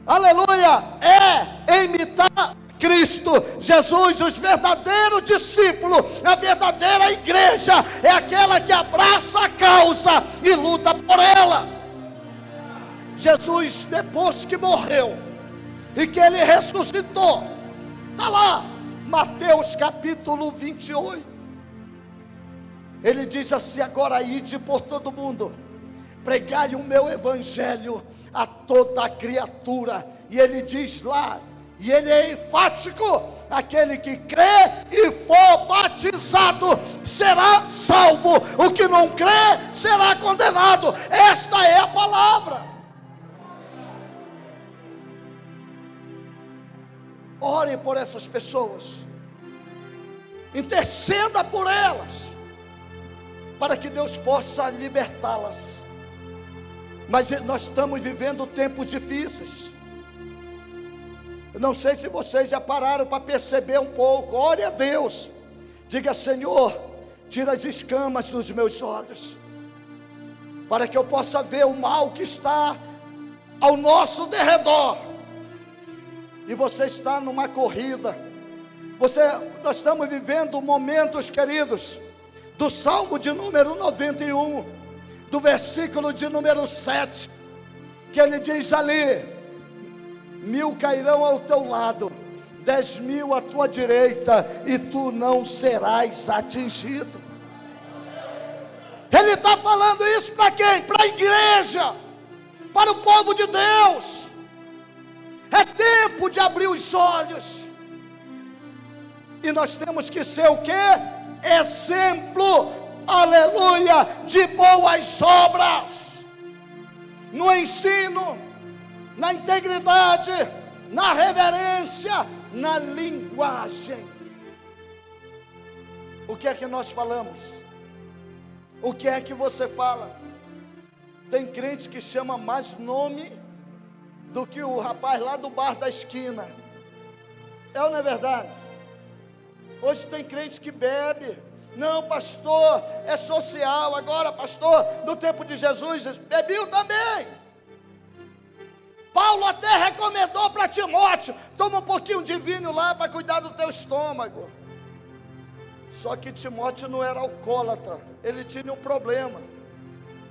aleluia, é imitar Cristo Jesus. Os verdadeiros discípulos, a verdadeira igreja, é aquela que abraça a causa e luta por ela. Jesus, depois que morreu e que ele ressuscitou, está lá, Mateus capítulo 28, ele diz assim: agora ide por todo mundo, pregai o meu evangelho a toda criatura. E ele diz lá, e ele é enfático: aquele que crê e for batizado será salvo, o que não crê será condenado. Esta é a palavra. Ore por essas pessoas, interceda por elas, para que Deus possa libertá-las. Mas nós estamos vivendo tempos difíceis. Eu não sei se vocês já pararam para perceber um pouco. Ore a Deus, diga: Senhor, tira as escamas dos meus olhos, para que eu possa ver o mal que está ao nosso derredor. E você está numa corrida, nós estamos vivendo momentos, queridos, do Salmo de número 91, do versículo de número 7, que ele diz ali: 1000 cairão ao teu lado, 10.000 à tua direita, e tu não serás atingido. Ele está falando isso para quem? Para a igreja, para o povo de Deus. É tempo de abrir os olhos, e nós temos que ser o quê? Exemplo, aleluia, de boas obras, no ensino, na integridade, na reverência, na linguagem. O que é que nós falamos? O que é que você fala? Tem crente que chama mais nome do que o rapaz lá do bar da esquina. É ou não é verdade? Hoje tem crente que bebe. Não, pastor, é social. Agora, pastor, no tempo de Jesus, bebiam também. Paulo até recomendou para Timóteo: toma um pouquinho de vinho lá para cuidar do teu estômago. Só que Timóteo não era alcoólatra, ele tinha um problema.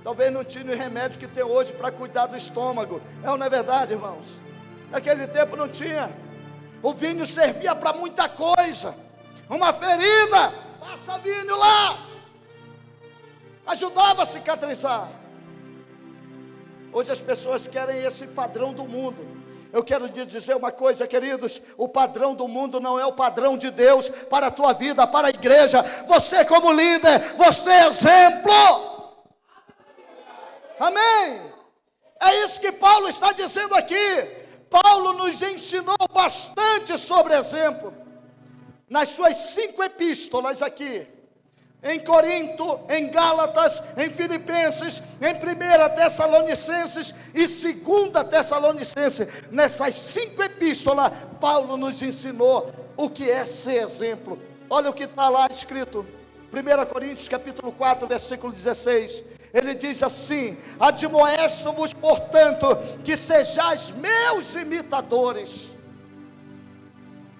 Talvez não tinha o remédio que tem hoje para cuidar do estômago. É ou não é verdade, irmãos? Naquele tempo não tinha. O vinho servia para muita coisa. Uma ferida, passa vinho lá. Ajudava a cicatrizar. Hoje as pessoas querem esse padrão do mundo. Eu quero lhe dizer uma coisa, queridos: o padrão do mundo não é o padrão de Deus para a tua vida, para a igreja. Você como líder, você é exemplo. Amém? É isso que Paulo está dizendo aqui. Paulo nos ensinou bastante sobre exemplo. Nas suas 5 epístolas aqui. Em Corinto, em Gálatas, em Filipenses, em 1 Tessalonicenses e 2 Tessalonicenses. Nessas 5 epístolas, Paulo nos ensinou o que é ser exemplo. Olha o que está lá escrito. 1 Coríntios capítulo 4, versículo 16. Ele diz assim: admoesto-vos, portanto, que sejais meus imitadores.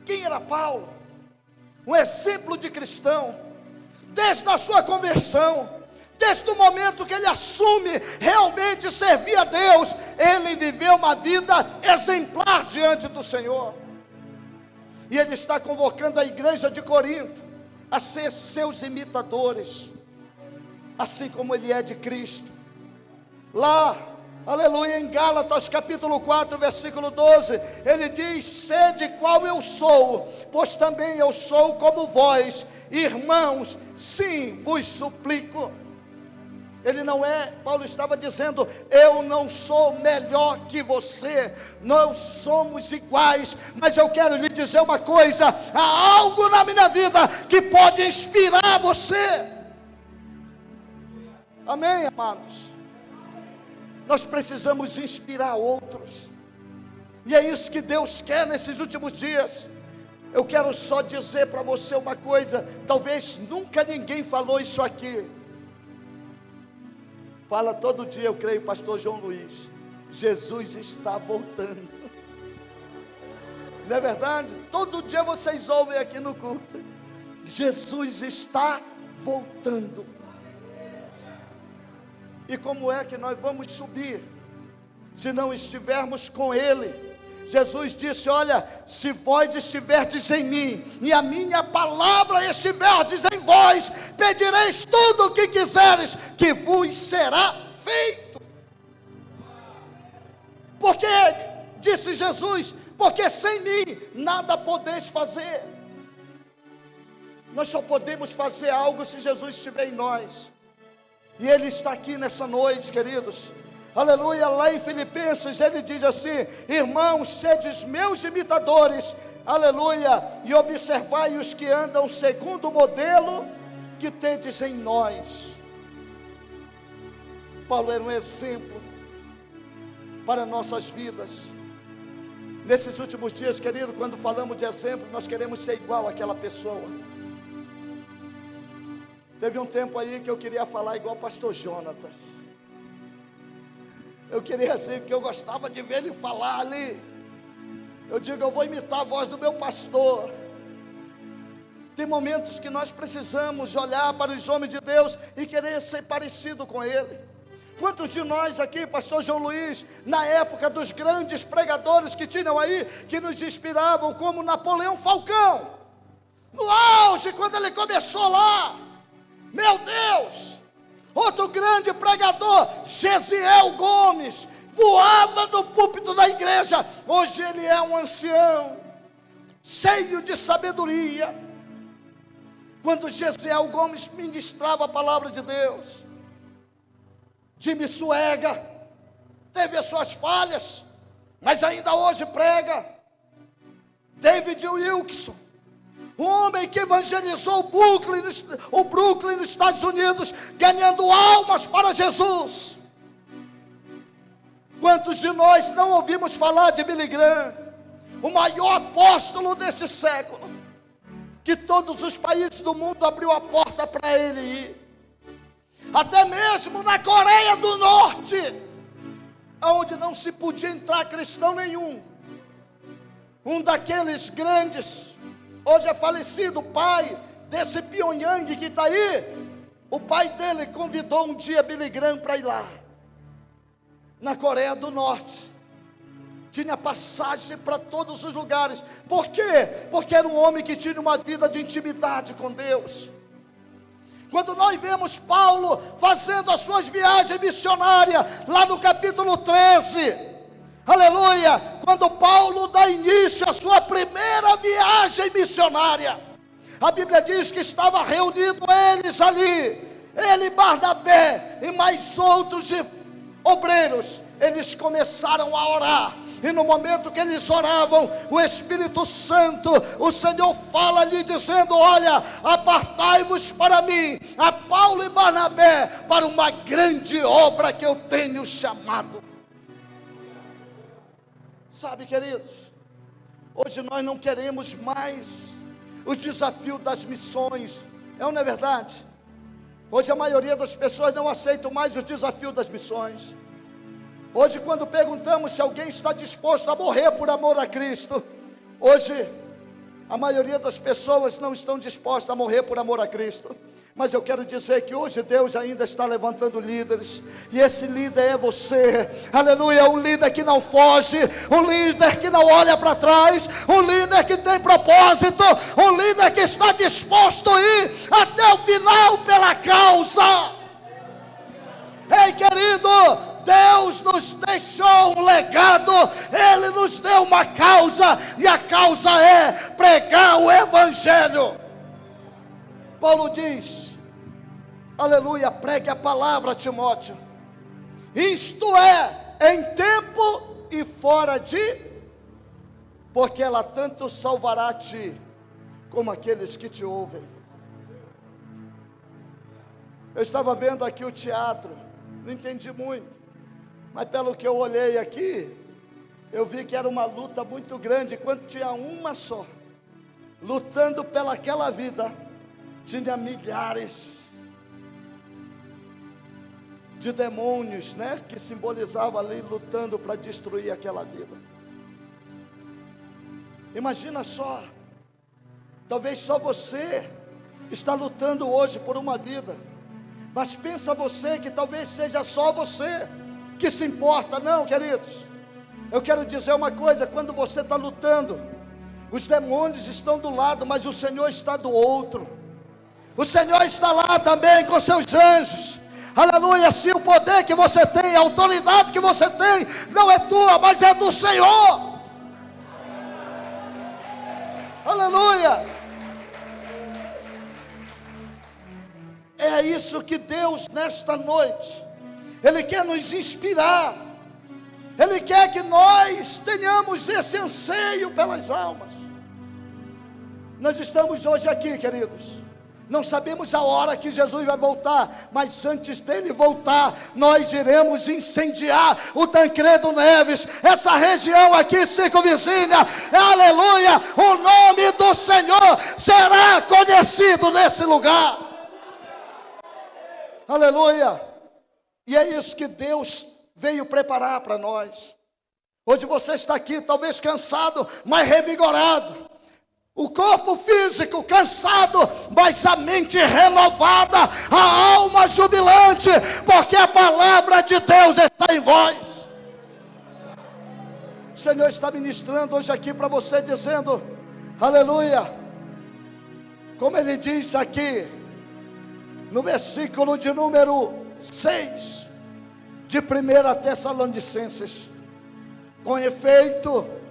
Quem era Paulo? Um exemplo de cristão. Desde a sua conversão, desde o momento que ele assume realmente servir a Deus, ele viveu uma vida exemplar diante do Senhor. E ele está convocando a igreja de Corinto a ser seus imitadores, assim como ele é de Cristo. Lá, aleluia, em Gálatas capítulo 4, versículo 12, ele diz: sede qual eu sou, pois também eu sou como vós, irmãos, sim, vos suplico. Ele não é, Paulo estava dizendo: eu não sou melhor que você, nós somos iguais, mas eu quero lhe dizer uma coisa: há algo na minha vida que pode inspirar você. Amém, amados? Nós precisamos inspirar outros, e é isso que Deus quer nesses últimos dias. Eu quero só dizer para você uma coisa: talvez nunca ninguém falou isso aqui. Fala todo dia, eu creio, pastor João Luiz: Jesus está voltando. Não é verdade? Todo dia vocês ouvem aqui no culto: Jesus está voltando. E como é que nós vamos subir se não estivermos com Ele? Jesus disse: olha, se vós estiverdes em mim e a minha palavra estiverdes em vós, pedireis tudo o que quiseres, que vos será feito. Porque, disse Jesus, porque sem mim nada podeis fazer. Nós só podemos fazer algo se Jesus estiver em nós. E Ele está aqui nessa noite, queridos. Aleluia. Lá em Filipenses ele diz assim: irmãos, sedes meus imitadores, aleluia, e observai os que andam segundo o modelo que tendes em nós. Paulo era um exemplo para nossas vidas. Nesses últimos dias, querido, quando falamos de exemplo, nós queremos ser igual àquela pessoa. Teve um tempo aí que eu queria falar igual o pastor Jonatas. Eu queria assim, porque eu gostava de ver ele falar ali. Eu digo: eu vou imitar a voz do meu pastor. Tem momentos que nós precisamos olhar para os homens de Deus e querer ser parecido com ele. Quantos de nós aqui, pastor João Luiz, na época dos grandes pregadores que tinham aí, que nos inspiravam, como Napoleão Falcão, no auge, quando ele começou lá, meu Deus! Outro grande pregador, Gesiel Gomes, voava no púlpito da igreja. Hoje ele é um ancião, cheio de sabedoria. Quando Gesiel Gomes ministrava a palavra de Deus, Jimmy Swaggart teve as suas falhas, mas ainda hoje prega. David Wilkerson, um homem que evangelizou o Brooklyn nos Estados Unidos, ganhando almas para Jesus. Quantos de nós não ouvimos falar de Billy Graham? o maior apóstolo deste século, que todos os países do mundo abriu a porta para ele ir. Até mesmo na Coreia do Norte, onde não se podia entrar cristão nenhum, um daqueles grandes, hoje é falecido, o pai desse Pyongyang que está aí, o pai dele convidou um dia Billy Graham para ir lá, na Coreia do Norte. Tinha passagem para todos os lugares. Por quê? Porque era um homem que tinha uma vida de intimidade com Deus. Quando nós vemos Paulo fazendo as suas viagens missionárias, lá no capítulo 13, aleluia, quando Paulo dá início à sua primeira viagem missionária, a Bíblia diz que estava reunido eles ali, ele, Barnabé e mais outros obreiros, eles começaram a orar. E no momento que eles oravam, o Espírito Santo, o Senhor fala ali dizendo: olha, apartai-vos para mim, a Paulo e Barnabé, para uma grande obra que eu tenho chamado. Sabe, queridos, hoje nós não queremos mais os desafios das missões, não é verdade? Hoje a maioria das pessoas não aceitam mais os desafios das missões. Hoje, quando perguntamos se alguém está disposto a morrer por amor a Cristo, hoje a maioria das pessoas não estão dispostas a morrer por amor a Cristo. Mas eu quero dizer que hoje Deus ainda está levantando líderes, e esse líder é você, aleluia, um líder que não foge, um líder que não olha para trás, um líder que tem propósito, um líder que está disposto a ir até o final pela causa. Ei, querido, Deus nos deixou um legado, Ele nos deu uma causa, e a causa é pregar o Evangelho. Paulo diz, aleluia, pregue a palavra, Timóteo, isto é, em tempo e fora de, porque ela tanto salvará a ti, como aqueles que te ouvem. Eu estava vendo aqui o teatro, não entendi muito, mas pelo que eu olhei aqui, eu vi que era uma luta muito grande. Quando tinha uma só, lutando pelaquela vida, tinha milhares de demônios, né, que simbolizavam ali, lutando para destruir aquela vida. Imagina só, talvez só você está lutando hoje por uma vida, mas pensa você que talvez seja só você que se importa. Não, queridos, eu quero dizer uma coisa: quando você está lutando, os demônios estão do lado, mas o Senhor está do outro. O Senhor está lá também com seus anjos, aleluia. Se o poder que você tem, a autoridade que você tem, não é tua, mas é do Senhor, aleluia. É isso que Deus, nesta noite, Ele quer nos inspirar. Ele quer que nós tenhamos esse anseio pelas almas. Nós estamos hoje aqui, queridos, não sabemos a hora que Jesus vai voltar, mas antes dele voltar, nós iremos incendiar o Tancredo Neves, essa região aqui circunvizinha, aleluia. O nome do Senhor será conhecido nesse lugar, aleluia. E é isso que Deus veio preparar para nós. Hoje você está aqui, talvez cansado, mas revigorado. O corpo físico cansado, mas a mente renovada, a alma jubilante, porque a palavra de Deus está em vós. O Senhor está ministrando hoje aqui para você, dizendo, aleluia, como Ele diz aqui, no versículo de número 6, de 1 Tessalonicenses: com efeito,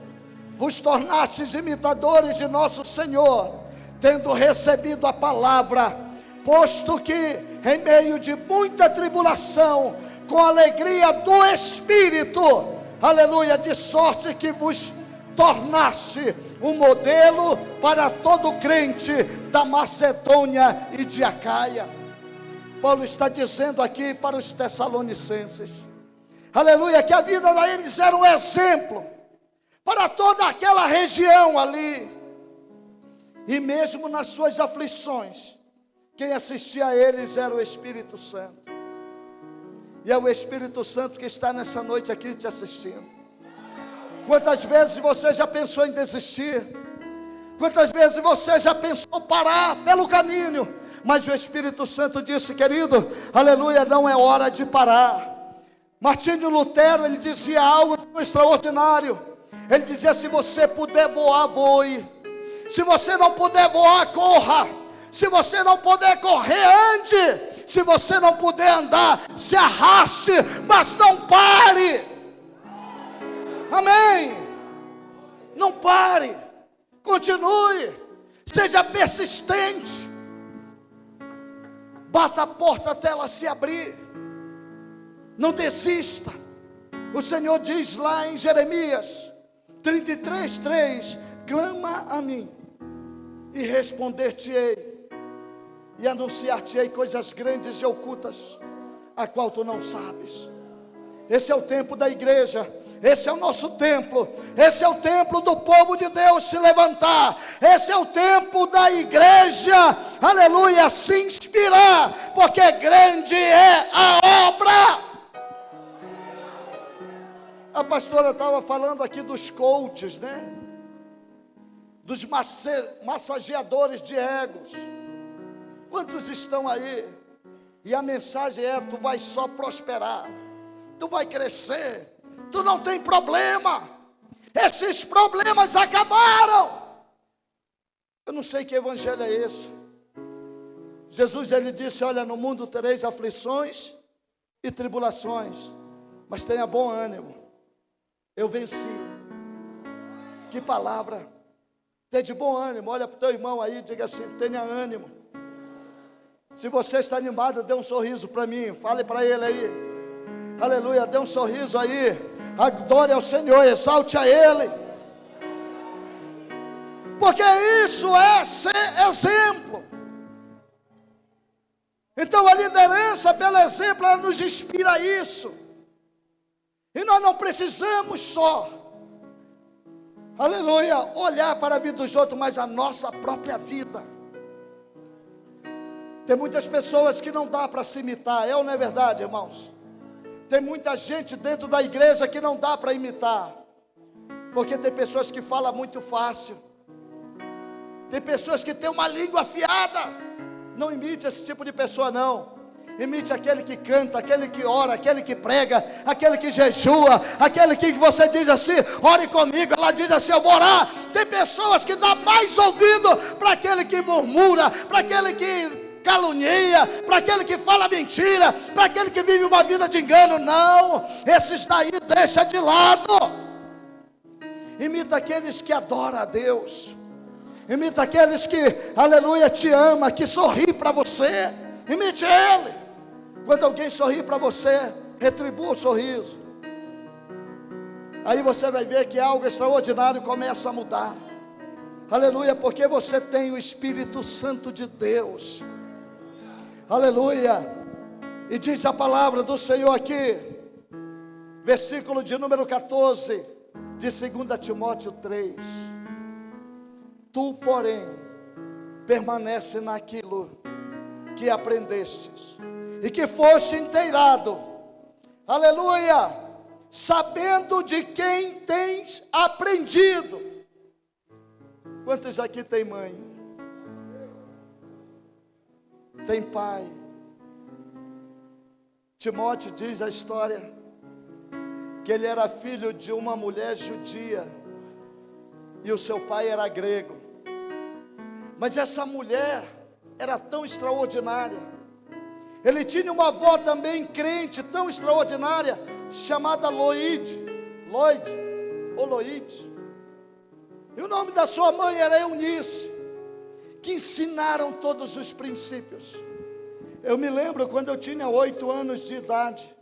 vos tornastes imitadores de nosso Senhor, tendo recebido a palavra, posto que, em meio de muita tribulação, com alegria do Espírito, aleluia, de sorte que vos tornaste um modelo para todo crente da Macedônia e de Acaia. Paulo está dizendo aqui para os Tessalonicenses, aleluia, que a vida deles era um exemplo, para toda aquela região ali. E mesmo nas suas aflições, quem assistia a eles era o Espírito Santo. E é o Espírito Santo que está nessa noite aqui te assistindo. Quantas vezes você já pensou em desistir? Quantas vezes você já pensou parar pelo caminho? Mas o Espírito Santo disse, querido, aleluia, não é hora de parar. Martinho Lutero, ele dizia algo tão extraordinário. Ele dizia, se você puder voar, voe. Se você não puder voar, corra. Se você não puder correr, ande. Se você não puder andar, se arraste, mas não pare. Amém. Não pare. Continue. Seja persistente. Bata a porta até ela se abrir. Não desista. O Senhor diz lá em Jeremias 33:3, clama a mim e responder-te-ei e anunciar-te-ei coisas grandes e ocultas, a qual tu não sabes. Esse é o tempo da igreja. Esse é o nosso templo. Esse é o templo do povo de Deus se levantar. Esse é o tempo da igreja, aleluia, se inspirar, porque grande é a obra. A pastora estava falando aqui dos coaches, né? Dos massageadores de egos. Quantos estão aí? E a mensagem é, tu vai só prosperar, tu vai crescer, tu não tem problema, esses problemas acabaram. Eu não sei que evangelho é esse. Jesus, ele disse, olha, no mundo tereis aflições e tribulações, mas tenha bom ânimo, eu venci. Que palavra. Tenha de bom ânimo. Olha para o teu irmão aí, diga assim, tenha ânimo. Se você está animado, dê um sorriso para mim, fale para ele aí, aleluia, dê um sorriso aí, adore ao Senhor, exalte a Ele, porque isso é ser exemplo. Então a liderança, pelo exemplo, ela nos inspira a isso, e nós não precisamos só, aleluia, olhar para a vida dos outros, mas a nossa própria vida. Tem muitas pessoas que não dá para se imitar, é ou não é verdade, irmãos? Tem muita gente dentro da igreja que não dá para imitar, porque tem pessoas que falam muito fácil, tem pessoas que têm uma língua afiada. Não imite esse tipo de pessoa não. Imite aquele que canta, aquele que ora, aquele que prega, aquele que jejua, aquele que você diz assim, ore comigo, ela diz assim, eu vou orar. Tem pessoas que dão mais ouvido para aquele que murmura, para aquele que calunia, para aquele que fala mentira, para aquele que vive uma vida de engano. Não, esses daí deixa de lado. Imita aqueles que adoram a Deus. Imita aqueles que, aleluia, te ama, que sorri para você. Imite ele. Quando alguém sorri para você, retribua o sorriso. Aí você vai ver que algo extraordinário começa a mudar. Aleluia, porque você tem o Espírito Santo de Deus. Aleluia. E diz a palavra do Senhor aqui, versículo de número 14, de 2 Timóteo 3. Tu, porém, permanece naquilo que aprendestes e que foste inteirado, aleluia, sabendo de quem tens aprendido. Quantos aqui tem mãe? Tem pai? Timóteo diz a história que ele era filho de uma mulher judia e o seu pai era grego. Mas essa mulher era tão extraordinária. Ele tinha uma avó também crente, tão extraordinária, chamada Loide. E o nome da sua mãe era Eunice, que ensinaram todos os princípios. Eu me lembro quando eu tinha 8 anos de idade.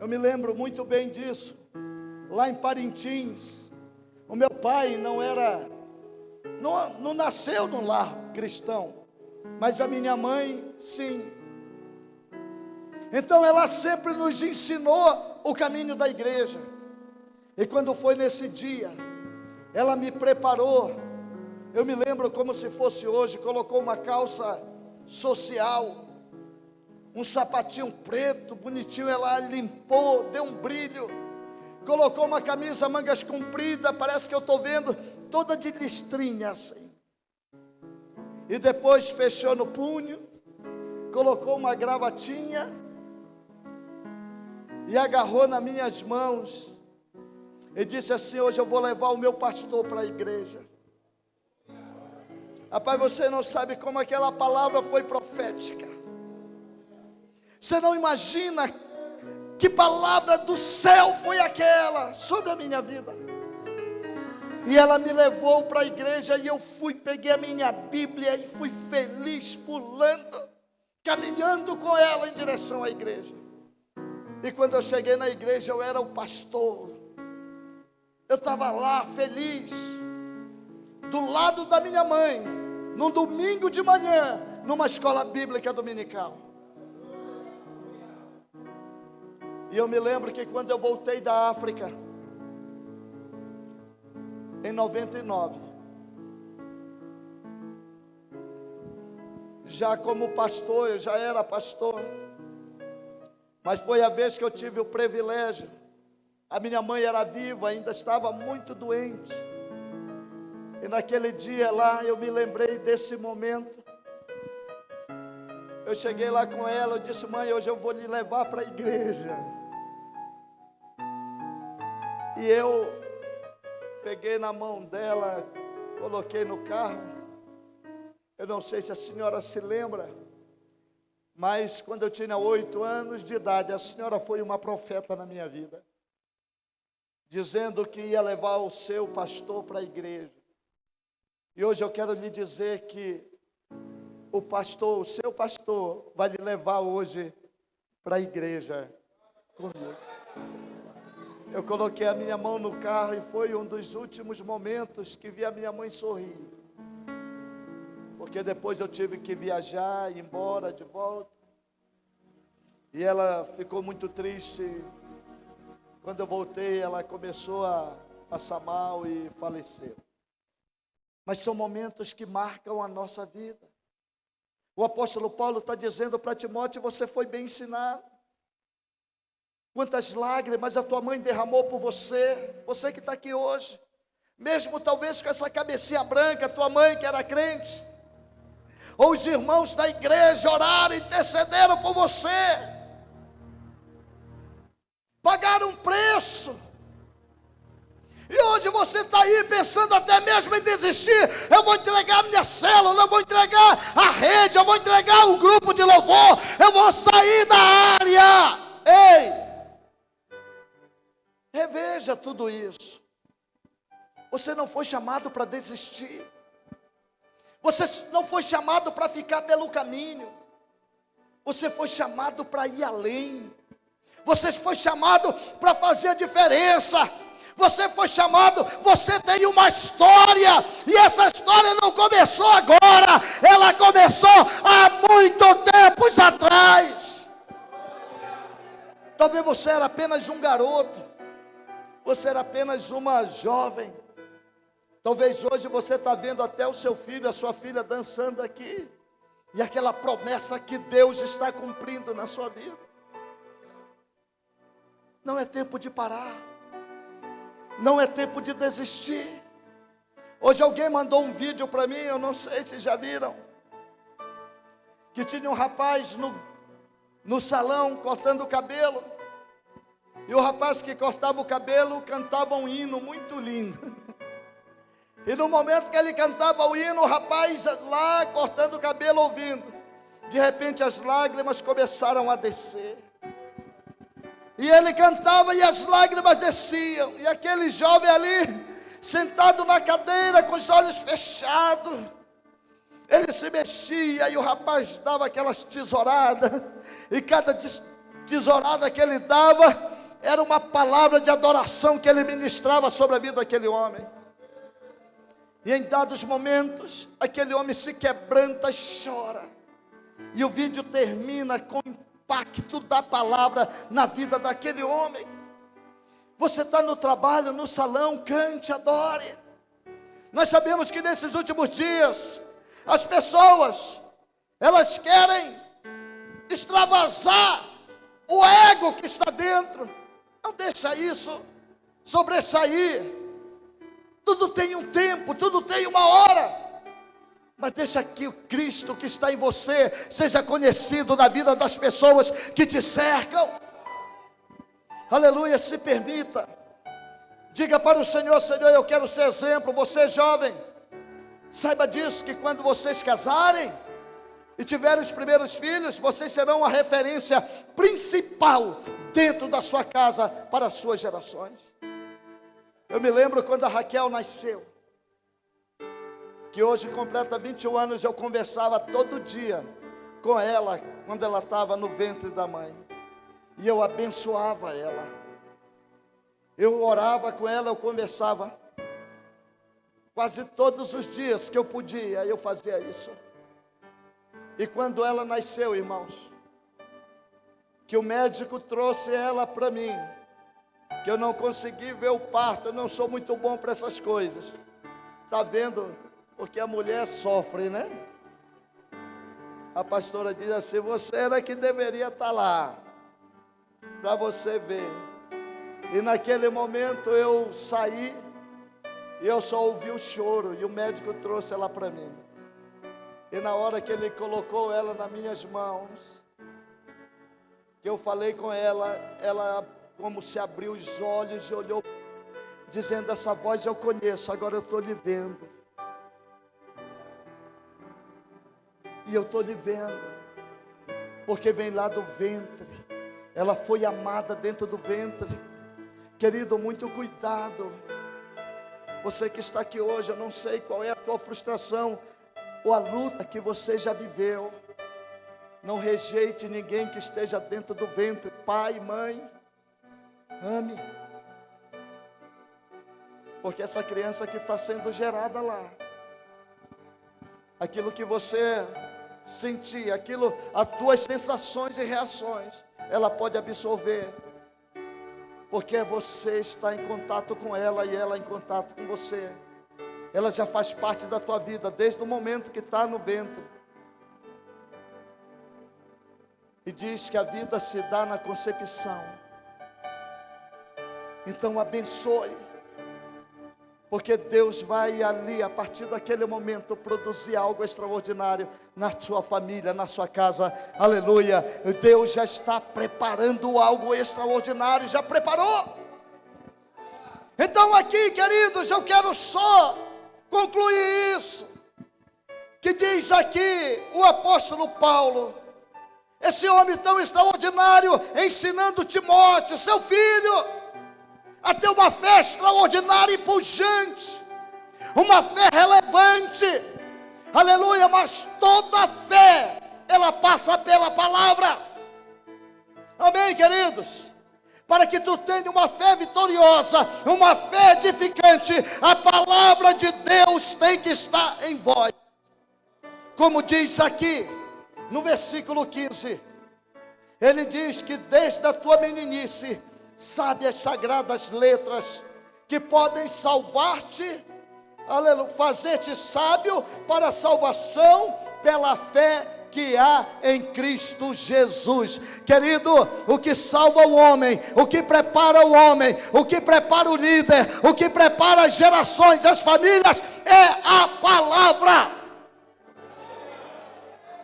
Eu me lembro muito bem disso. Lá em Parintins, o meu pai não nasceu num lar cristão, mas a minha mãe, sim. Então ela sempre nos ensinou o caminho da igreja. E quando foi nesse dia, ela me preparou. Eu me lembro como se fosse hoje. Colocou uma calça social, um sapatinho preto, bonitinho. Ela limpou, deu um brilho. Colocou uma camisa mangas compridas. Parece que eu estou vendo toda de listrinha assim. E depois fechou no punho. Colocou uma gravatinha. E agarrou nas minhas mãos. E disse assim: hoje eu vou levar o meu pastor para a igreja. Rapaz, você não sabe como aquela palavra foi profética. Você não imagina que palavra do céu foi aquela sobre a minha vida. E ela me levou para a igreja e eu fui, peguei a minha Bíblia e fui feliz, pulando, caminhando com ela em direção à igreja. E quando eu cheguei na igreja, eu era o pastor. Eu estava lá, feliz, do lado da minha mãe, num domingo de manhã, numa escola bíblica dominical. E eu me lembro que quando eu voltei da África, em 99, já como pastor, eu já era pastor, mas foi a vez que eu tive o privilégio. A minha mãe era viva, ainda estava muito doente. E naquele dia lá, eu me lembrei desse momento. Eu cheguei lá com ela, eu disse: mãe, hoje eu vou lhe levar para a igreja. E eu peguei na mão dela, coloquei no carro. Eu não sei se a senhora se lembra, mas quando eu tinha 8 anos de idade, a senhora foi uma profeta na minha vida, dizendo que ia levar o seu pastor para a igreja. E hoje eu quero lhe dizer que o pastor, o seu pastor, vai lhe levar hoje para a igreja comigo. Eu coloquei a minha mão no carro e foi um dos últimos momentos que vi a minha mãe sorrir. Porque depois eu tive que viajar, ir embora, de volta. E ela ficou muito triste. Quando eu voltei, ela começou a passar mal e faleceu. Mas são momentos que marcam a nossa vida. O apóstolo Paulo está dizendo para Timóteo: você foi bem ensinado. Quantas lágrimas a tua mãe derramou por você. Você que está aqui hoje, mesmo talvez com essa cabecinha branca, tua mãe que era crente, ou os irmãos da igreja oraram, intercederam por você, pagaram um preço. E hoje você está aí pensando até mesmo em desistir. Eu vou entregar a minha célula, eu vou entregar a rede, eu vou entregar o grupo de louvor, eu vou sair da área. Ei, reveja tudo isso. Você não foi chamado para desistir. Você não foi chamado para ficar pelo caminho. Você foi chamado para ir além. Você foi chamado para fazer a diferença. Você foi chamado, você tem uma história, e essa história não começou agora, ela começou há muito tempos atrás. Talvez você era apenas um garoto, você era apenas uma jovem. Talvez hoje você está vendo até o seu filho, a sua filha dançando aqui, e aquela promessa que Deus está cumprindo na sua vida. Não é tempo de parar. Não é tempo de desistir. Hoje alguém mandou um vídeo para mim, eu não sei se já viram, que tinha um rapaz no salão cortando o cabelo. E o rapaz que cortava o cabelo cantava um hino muito lindo. E no momento que ele cantava o hino, o rapaz lá cortando o cabelo ouvindo, de repente as lágrimas começaram a descer. E ele cantava e as lágrimas desciam. E aquele jovem ali, sentado na cadeira com os olhos fechados, ele se mexia e o rapaz dava aquelas tesouradas. E cada tesourada que ele dava era uma palavra de adoração que ele ministrava sobre a vida daquele homem. E em dados momentos, aquele homem se quebranta e chora. E o vídeo termina com impacto da palavra na vida daquele homem. Você está no trabalho, no salão, cante, adore. Nós sabemos que nesses últimos dias, as pessoas, elas querem extravasar o ego que está dentro. Não deixa isso sobressair. Tudo tem um tempo, tudo tem uma hora. Mas deixa que o Cristo que está em você seja conhecido na vida das pessoas que te cercam. Aleluia, se permita. Diga para o Senhor: Senhor, eu quero ser exemplo. Você jovem, saiba disso, que quando vocês casarem e tiverem os primeiros filhos, vocês serão a referência principal dentro da sua casa para as suas gerações. Eu me lembro quando a Raquel nasceu, que hoje completa 21 anos, eu conversava todo dia com ela, quando ela estava no ventre da mãe, e eu abençoava ela, eu orava com ela, eu conversava, quase todos os dias que eu podia, eu fazia isso. E quando ela nasceu, irmãos, que o médico trouxe ela para mim, que eu não consegui ver o parto, eu não sou muito bom para essas coisas, está vendo? Porque a mulher sofre, né? A pastora diz assim: você era que deveria estar lá, para você ver. E naquele momento eu saí, e eu só ouvi o choro, e o médico trouxe ela para mim. E na hora que ele colocou ela nas minhas mãos, que eu falei com ela, ela como se abriu os olhos e olhou, dizendo: essa voz eu conheço, agora eu estou lhe vendo. E eu estou lhe vendo, porque vem lá do ventre, ela foi amada dentro do ventre. Querido, muito cuidado. Você que está aqui hoje, eu não sei qual é a tua frustração ou a luta que você já viveu. Não rejeite ninguém que esteja dentro do ventre. Pai, mãe, ame, porque essa criança que está sendo gerada lá, aquilo que você sentir, aquilo, as tuas sensações e reações, ela pode absorver, porque você está em contato com ela e ela em contato com você. Ela já faz parte da tua vida desde o momento que está no ventre. E diz que a vida se dá na concepção. Então abençoe, porque Deus vai ali, a partir daquele momento, produzir algo extraordinário na sua família, na sua casa. Aleluia. Deus já está preparando algo extraordinário, já preparou. Então aqui, queridos, eu quero só concluir isso, que diz aqui o apóstolo Paulo, esse homem tão extraordinário, ensinando Timóteo, seu filho, a ter uma fé extraordinária e pujante, uma fé relevante, aleluia, mas toda fé, ela passa pela palavra, amém, queridos? Para que tu tenha uma fé vitoriosa, uma fé edificante, a palavra de Deus tem que estar em vós, como diz aqui, no versículo 15, ele diz que desde a tua meninice, sabe as sagradas letras, que podem salvar-te, aleluia, fazer-te sábio para a salvação, pela fé que há em Cristo Jesus. Querido, o que salva o homem, o que prepara o homem, o que prepara o líder, o que prepara as gerações, as famílias, é a palavra.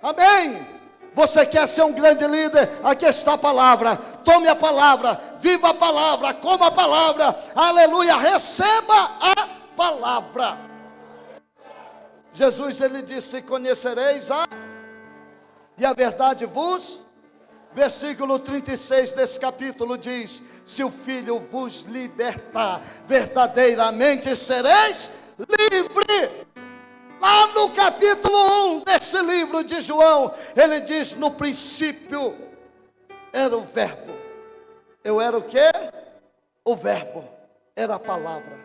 Amém? Você quer ser um grande líder? Aqui está a palavra. Tome a palavra, viva a palavra, coma a palavra, aleluia, receba a palavra. Jesus, ele disse: conhecereis e a verdade vos, versículo 36 desse capítulo diz: se o Filho vos libertar, verdadeiramente sereis livres. Lá no capítulo 1 desse livro de João, ele diz: no princípio era o verbo. Eu era o quê? O verbo, era a palavra.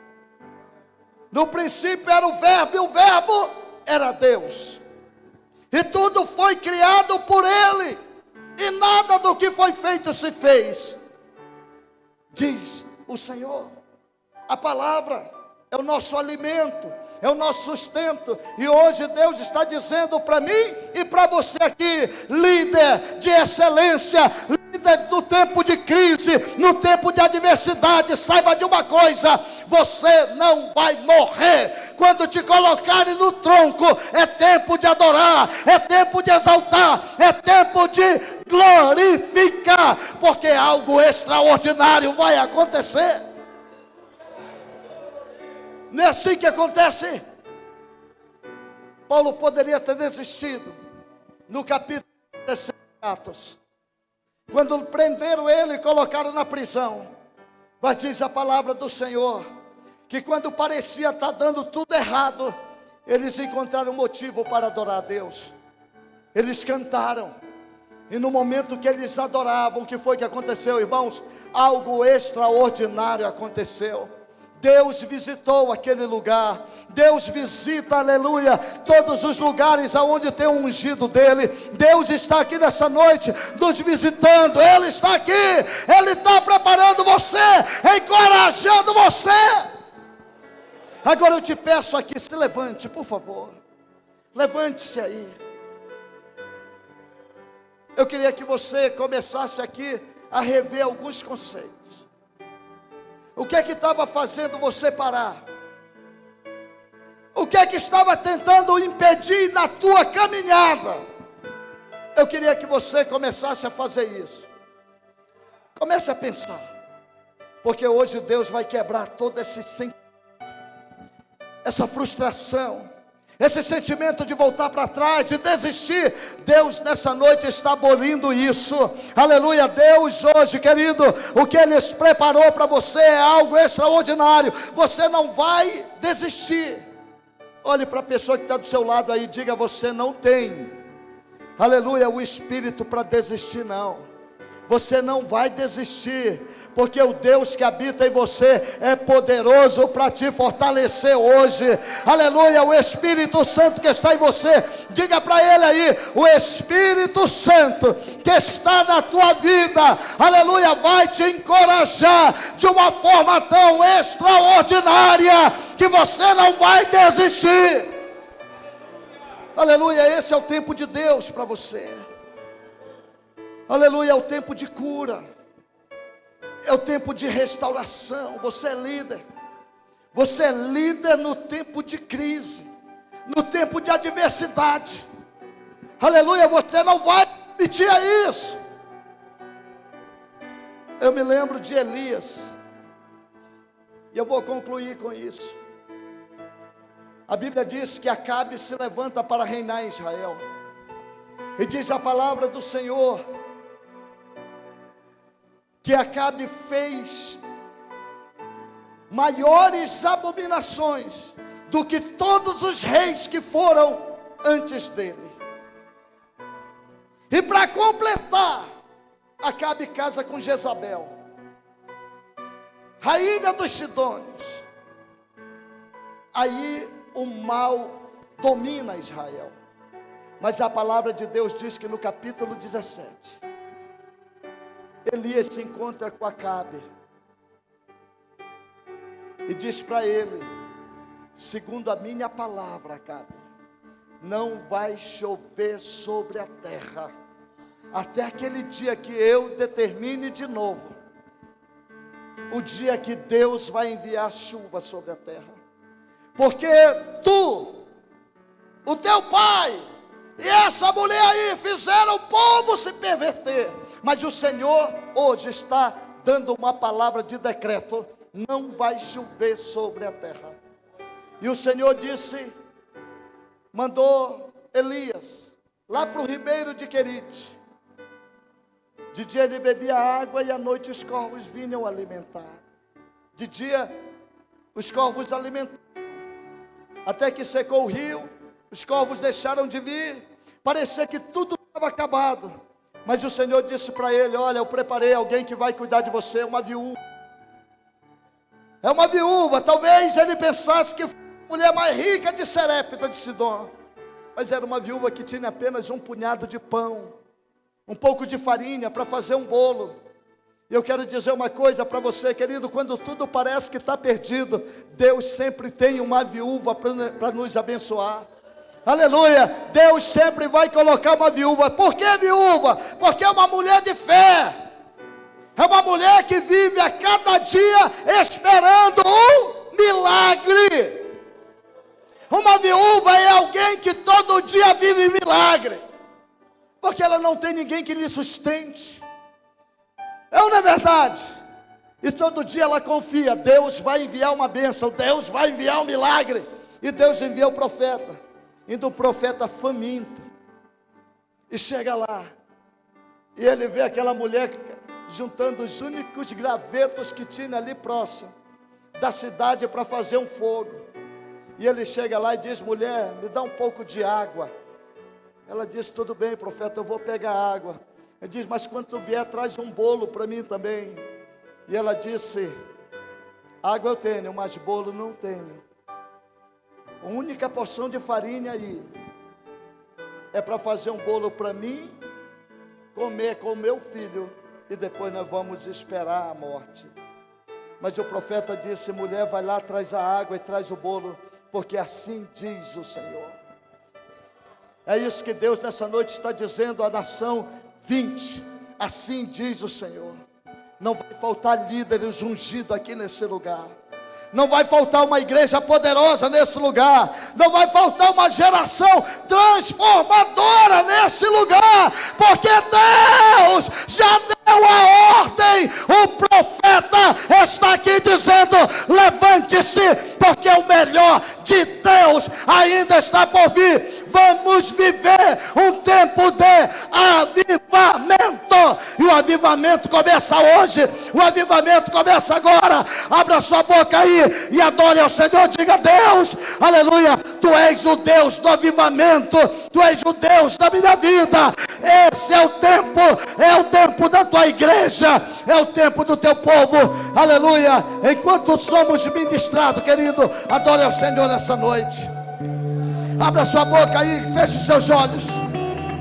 No princípio era o verbo, e o verbo era Deus. E tudo foi criado por ele, e nada do que foi feito se fez, diz o Senhor. A palavra é o nosso alimento, é o nosso sustento. E hoje Deus está dizendo para mim e para você aqui, líder de excelência, líder no tempo de crise, no tempo de adversidade, saiba de uma coisa: você não vai morrer. Quando te colocarem no tronco, é tempo de adorar, é tempo de exaltar, é tempo de glorificar, porque algo extraordinário vai acontecer. Não é assim que acontece? Paulo poderia ter desistido no capítulo 16 de Atos, quando prenderam ele e colocaram na prisão. Mas diz a palavra do Senhor que quando parecia estar dando tudo errado, eles encontraram motivo para adorar a Deus. Eles cantaram, e no momento que eles adoravam, o que foi que aconteceu, irmãos? Algo extraordinário aconteceu. Deus visitou aquele lugar. Deus visita, aleluia, todos os lugares aonde tem o ungido dele. Deus está aqui nessa noite nos visitando. Ele está aqui, Ele está preparando você, encorajando você. Agora eu te peço aqui, se levante, por favor. Levante-se aí. Eu queria que você começasse aqui a rever alguns conceitos. O que é que estava fazendo você parar? O que é que estava tentando impedir na tua caminhada? Eu queria que você começasse a fazer isso. Comece a pensar. Porque hoje Deus vai quebrar todo esse sentimento, essa frustração, esse sentimento de voltar para trás, de desistir. Deus nessa noite está abolindo isso. Aleluia. Deus hoje, querido, o que Ele preparou para você é algo extraordinário. Você não vai desistir. Olhe para a pessoa que está do seu lado aí, diga: você não tem, aleluia, o espírito para desistir, não. Você não vai desistir, porque o Deus que habita em você é poderoso para te fortalecer hoje. Aleluia. O Espírito Santo que está em você, diga para ele aí: o Espírito Santo que está na tua vida, aleluia, vai te encorajar de uma forma tão extraordinária que você não vai desistir. Aleluia. Esse é o tempo de Deus para você. Aleluia. É o tempo de cura, é o tempo de restauração. Você é líder. Você é líder no tempo de crise, no tempo de adversidade. Aleluia. Você não vai permitir isso. Eu me lembro de Elias, e eu vou concluir com isso. A Bíblia diz que Acabe se levanta para reinar em Israel. E diz a palavra do Senhor que Acabe fez maiores abominações do que todos os reis que foram antes dele. E para completar, Acabe casa com Jezabel, rainha dos Sidônios. Aí o mal domina Israel. Mas a palavra de Deus diz que no capítulo 17, Elias se encontra com Acabe e diz para ele: segundo a minha palavra, Acabe, não vai chover sobre a terra até aquele dia que eu determine de novo, o dia que Deus vai enviar chuva sobre a terra. Porque tu, o teu pai e essa mulher aí fizeram o povo se perverter. Mas o Senhor hoje está dando uma palavra de decreto: não vai chover sobre a terra. E o Senhor disse, mandou Elias lá para o ribeiro de Querite. De dia ele bebia água e à noite os corvos vinham alimentar. De dia os corvos alimentavam, até que secou o rio, os corvos deixaram de vir, parecia que tudo estava acabado. Mas o Senhor disse para ele: olha, eu preparei alguém que vai cuidar de você, uma viúva. É uma viúva. Talvez ele pensasse que foi a mulher mais rica de Serepta de Sidom, mas era uma viúva que tinha apenas um punhado de pão, um pouco de farinha para fazer um bolo. E eu quero dizer uma coisa para você, querido, quando tudo parece que está perdido, Deus sempre tem uma viúva para nos abençoar. Aleluia, Deus sempre vai colocar uma viúva. Por que viúva? Porque é uma mulher de fé. É uma mulher que vive a cada dia esperando um milagre. Uma viúva é alguém que todo dia vive milagre. Porque ela não tem ninguém que lhe sustente. É ou não é verdade? E todo dia ela confia, Deus vai enviar uma bênção, Deus vai enviar um milagre. E Deus envia o profeta. E do profeta faminto. E chega lá. E ele vê aquela mulher juntando os únicos gravetos que tinha ali próximo da cidade para fazer um fogo. E ele chega lá e diz: mulher, me dá um pouco de água. Ela diz: tudo bem, profeta, eu vou pegar água. Ele diz: mas quando tu vier, traz um bolo para mim também. E ela disse: água eu tenho, mas bolo não tenho. A única porção de farinha aí é para fazer um bolo para mim, comer com o meu filho, e depois nós vamos esperar a morte. Mas o profeta disse: mulher, vai lá, traz a água e traz o bolo, porque assim diz o Senhor. É isso que Deus nessa noite está dizendo à nação 20. Assim diz o Senhor. Não vai faltar líderes ungidos aqui nesse lugar. Não vai faltar uma igreja poderosa nesse lugar. Não vai faltar uma geração transformadora nesse lugar. Porque Deus já deu a ordem. O profeta está aqui dizendo: levante-se, porque o melhor de Deus ainda está por vir. Vamos viver um tempo de avivamento. E o avivamento começa hoje. O avivamento começa agora. Abra sua boca aí e adore ao Senhor. Diga: Deus, aleluia, Tu és o Deus do avivamento. Tu és o Deus da minha vida. Esse é o tempo da tua igreja. É o tempo do teu povo. Aleluia. Enquanto somos ministrados, querido, adore ao Senhor nessa noite. Abra sua boca aí, feche seus olhos.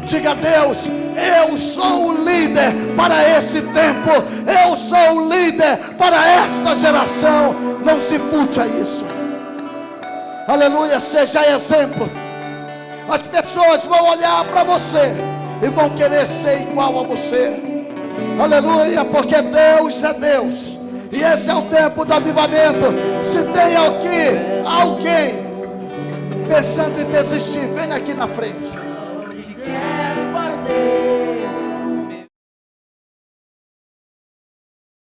Diga: Deus, eu sou o líder para esse tempo. Eu sou o líder para esta geração. Não se furte a isso. Aleluia, seja exemplo. As pessoas vão olhar para você e vão querer ser igual a você. Aleluia, porque Deus é Deus. E esse é o tempo do avivamento. Se tem aqui alguém pensando em desistir, vem aqui na frente.